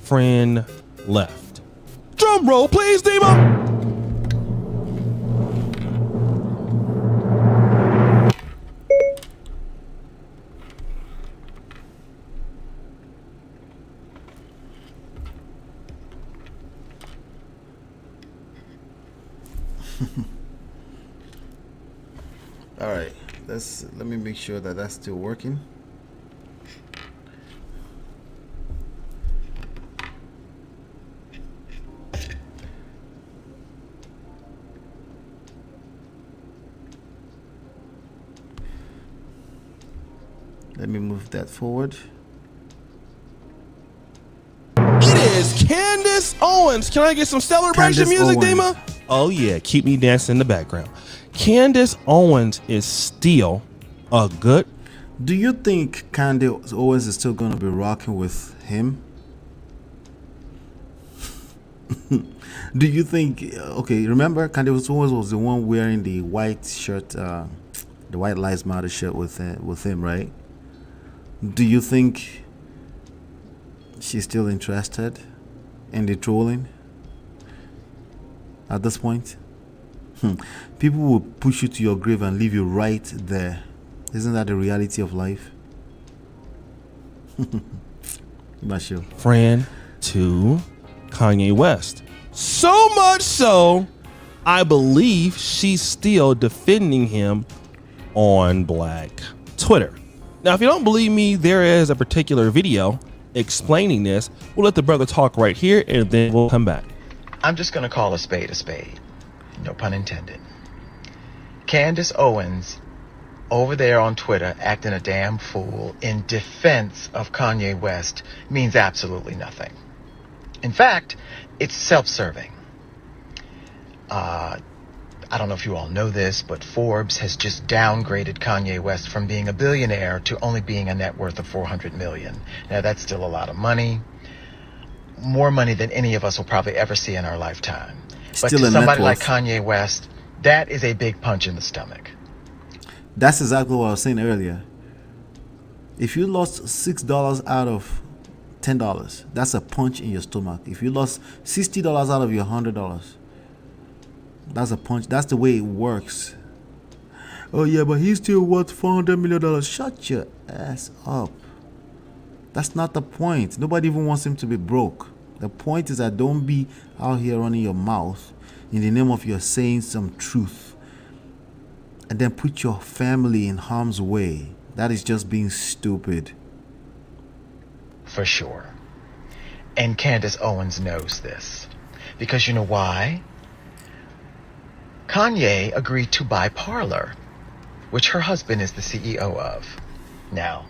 friend left. Drum roll, please, Dima. All right, let me make sure that that's still working. Let me move that forward. It is Candace Owens. Can I get some celebration Candace music, Owens. Dima? Oh yeah, keep me dancing in the background. Candace Owens is still a good. Do you think Candace Owens is still going to be rocking with him? Do you think, okay, remember Candace Owens was the one wearing the white shirt, the White Lives Matter shirt with him, right? Do you think she's still interested in the trolling at this point? People will push you to your grave and leave you right there. Isn't that the reality of life? Not sure. Friend to Kanye West. So much so, I believe she's still defending him on Black Twitter. Now, if you don't believe me, there is a particular video explaining this. We'll let the brother talk right here, and then we'll come back. I'm just going to call a spade. No pun intended. Candace Owens over there on Twitter acting a damn fool in defense of Kanye West means absolutely nothing. In fact, it's self-serving. I don't know if you all know this, but Forbes has just downgraded Kanye West from being a billionaire to only being a net worth of $400 million. Now, that's still a lot of money. More money than any of us will probably ever see in our lifetime. But Still to a somebody net like worth. Kanye West, that is a big punch in the stomach. That's exactly what I was saying earlier. If you lost $6 out of $10, that's a punch in your stomach. If you lost $60 out of your $100, that's a punch. That's the way it works. Oh yeah, but he's still worth $400 million. Shut your ass up. That's not the point. Nobody even wants him to be broke. The point is that don't be out here running your mouth in the name of you're saying some truth and then put your family in harm's way. That is just being stupid. For sure. And Candace Owens knows this. Because you know why? Kanye agreed to buy Parler, which her husband is the CEO of. Now,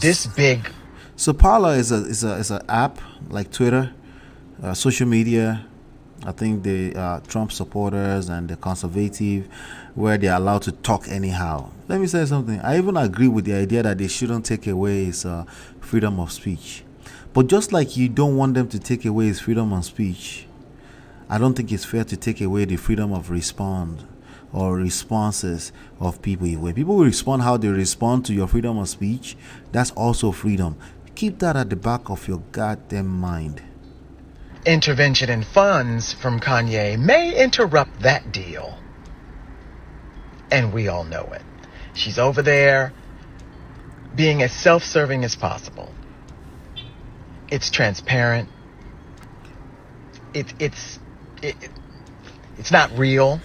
this big... So Parler is a app like Twitter, social media. I think the Trump supporters and the conservative, where they're allowed to talk anyhow. Let me say something. I even agree with the idea that they shouldn't take away his freedom of speech. But just like you don't want them to take away his freedom of speech, I don't think it's fair to take away the freedom of respond or responses of people. When people respond how they respond to your freedom of speech, that's also freedom. Keep that at the back of your goddamn mind. intervention in funds from Kanye may interrupt that deal. And we all know it. She's over there being as self-serving as possible. It's transparent. It's not real,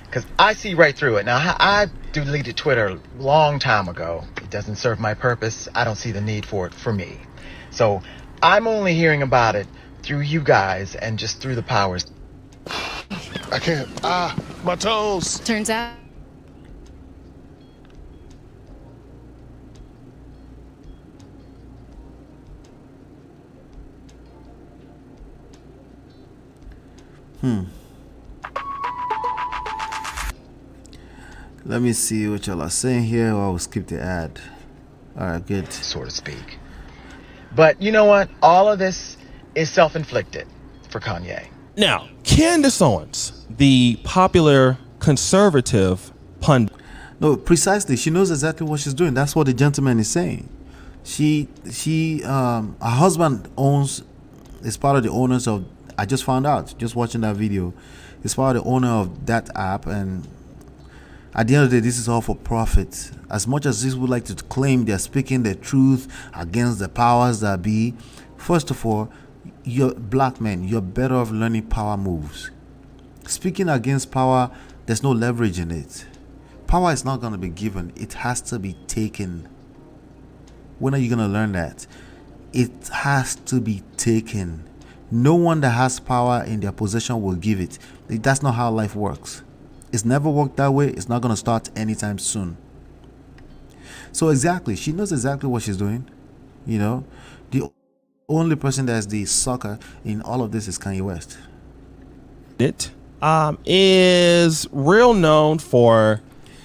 because I see right through it. Now, I deleted Twitter a long time ago. It doesn't serve my purpose. I don't see the need for it for me. So I'm only hearing about it through you guys and just through the powers. I can't. My toes. Turns out. Let me see what y'all are saying here, or I'll skip the ad. All right, good. So to speak. But you know what? All of this is self-inflicted for Kanye. Now, Candace Owens, the popular conservative pundit. No, precisely. She knows exactly what she's doing. That's what the gentleman is saying. Her husband is part of the owners of, I just found out, just watching that video, is part of the owner of that app, and at the end of the day, this is all for profit. As much as this would like to claim they're speaking the truth against the powers that be, first of all, you're black men, you're better off learning power moves. Speaking against power, there's no leverage in it. Power is not going to be given. It has to be taken. When are you going to learn that? It has to be taken. No one that has power in their possession will give it. That's not how life works. It's never worked that way. It's not going to start anytime soon. So exactly, she knows exactly what she's doing. You know, the only person that's the sucker in all of this is Kanye West. It is real known for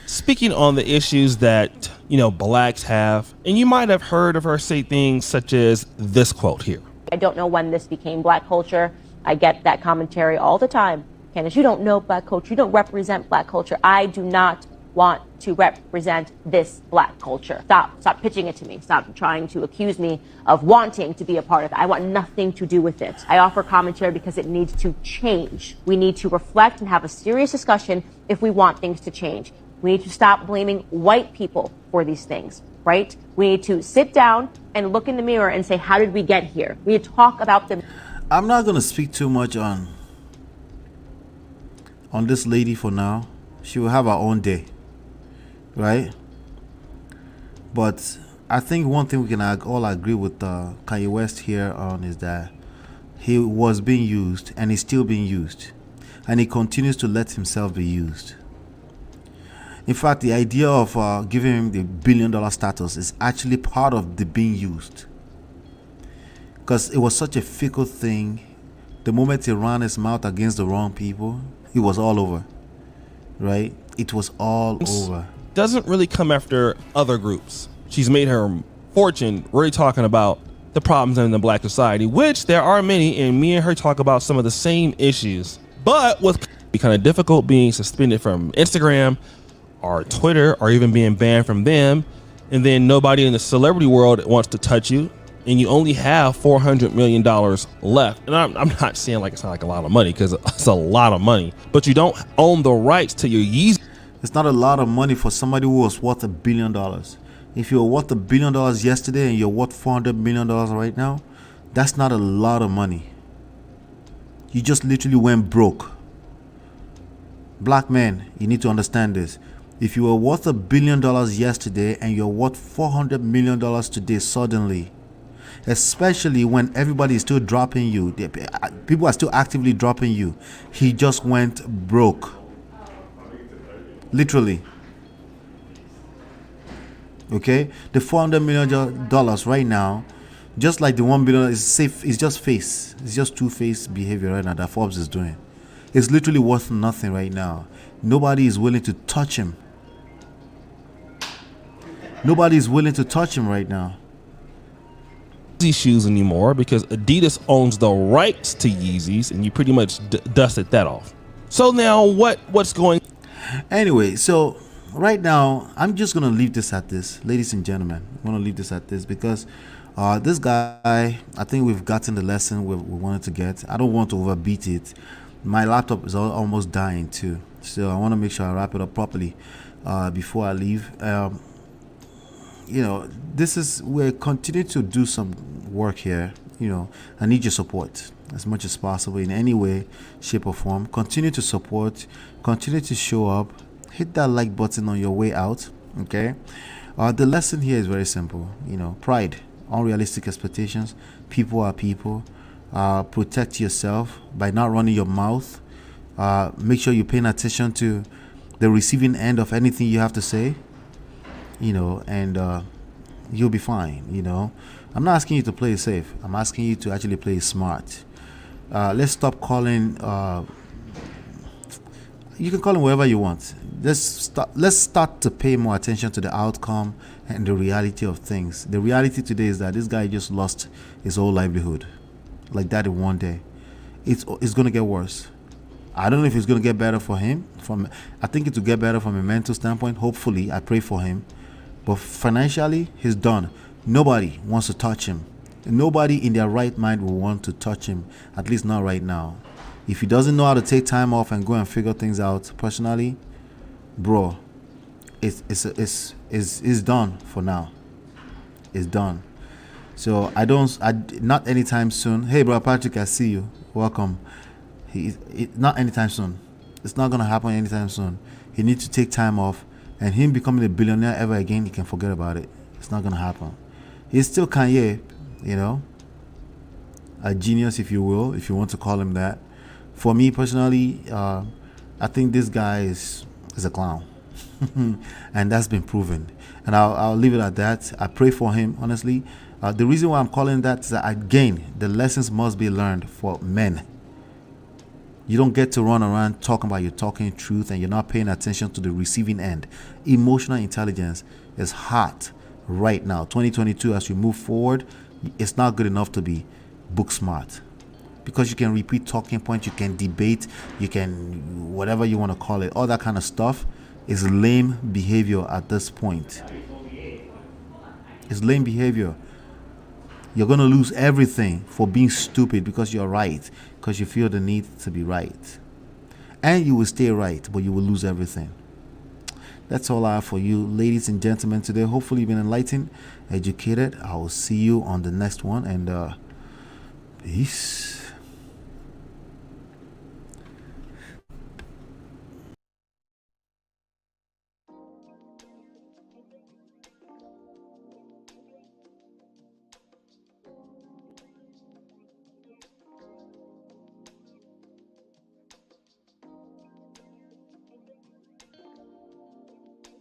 speaking on the issues that, you know, blacks have. And you might have heard of her say things such as this quote here. I don't know when this became black culture. I get that commentary all the time. Candace, you don't know black culture. You don't represent black culture. I do not want to represent this black culture. Stop pitching it to me. Stop trying to accuse me of wanting to be a part of it. I want nothing to do with it. I offer commentary because it needs to change. We need to reflect and have a serious discussion if we want things to change. We need to stop blaming white people for these things, right? We need to sit down and look in the mirror and say, how did we get here? We need to talk about them. I'm not going to speak too much on this lady for now. She will have her own day, right? But I think one thing we can all agree with Kanye West here on is that he was being used and he's still being used, and he continues to let himself be used. In fact, the idea of giving him the billion-dollar status is actually part of the being used, because it was such a fickle thing. The moment he ran his mouth against the wrong people, it was all over, right? It was all over. Doesn't really come after other groups. She's made her fortune really talking about the problems in the black society, which there are many, and me and her talk about some of the same issues. But what's be kind of difficult being suspended from Instagram or Twitter, or even being banned from them, and then nobody in the celebrity world wants to touch you, and you only have $400 million left. And I'm not saying like it's not like a lot of money, because it's a lot of money, but you don't own the rights to your Yeezy. It's not a lot of money for somebody who was worth $1 billion. If you're worth $1 billion yesterday and you're worth $400 million right now, that's not a lot of money. You just literally went broke. Black men, you need to understand this. If you were worth $1 billion yesterday and you're worth $400 million today suddenly, especially when everybody is still dropping you, people are still actively dropping you, he just went broke. Literally. Okay? The $400 million right now, just like the $1 billion, is safe. It's just face. It's just two-faced behavior right now that Forbes is doing. It's literally worth nothing right now. Nobody is willing to touch him. Nobody is willing to touch him right now. Yeezy shoes anymore, because Adidas owns the rights to Yeezys, and you pretty much dusted that off. So now what's going? Anyway, so right now I'm just gonna leave this at this, ladies and gentlemen. I'm gonna leave this at this because this guy, I think we've gotten the lesson we wanted to get. I don't want to overbeat it. My laptop is almost dying too, so I want to make sure I wrap it up properly before I leave. You know, we're continuing to do some work here. You know, I need your support as much as possible in any way, shape or form. Continue to support, continue to show up, hit that like button on your way out. Okay, the lesson here is very simple. You know, pride, unrealistic expectations. People are people. Protect yourself by not running your mouth. Make sure you're paying attention to the receiving end of anything you have to say. You know, and you'll be fine. You know, I'm not asking you to play it safe. I'm asking you to actually play it smart. Let's stop calling. You can call him whatever you want. Let's start to pay more attention to the outcome and the reality of things. The reality today is that this guy just lost his whole livelihood, like that in one day. It's going to get worse. I don't know if it's going to get better for him. I think it will get better from a mental standpoint. Hopefully, I pray for him. But financially, he's done. Nobody wants to touch him. Nobody in their right mind will want to touch him, at least not right now. If he doesn't know how to take time off and go and figure things out personally, bro, it's done for now. It's done. So not anytime soon. Hey, bro, Patrick, I see you. Welcome. Not anytime soon. It's not gonna happen anytime soon. He needs to take time off, and him becoming a billionaire ever again, he can forget about it. It's not gonna happen. He's still Kanye, you know, a genius, if you will, if you want to call him that. For me personally, I think this guy is a clown, and that's been proven. And I'll leave it at that. I pray for him, honestly. The reason why I'm calling that is that, again, the lessons must be learned for men. You don't get to run around talking about you're talking truth and you're not paying attention to the receiving end. Emotional intelligence is hot right now. 2022, as we move forward, it's not good enough to be book smart. Because you can repeat talking points, you can debate, you can whatever you want to call it. All that kind of stuff is lame behavior at this point. It's lame behavior. You're going to lose everything for being stupid because you're right, because you feel the need to be right. And you will stay right, but you will lose everything. That's all I have for you, ladies and gentlemen, today. Hopefully you've been enlightened, educated. I will see you on the next one, and peace.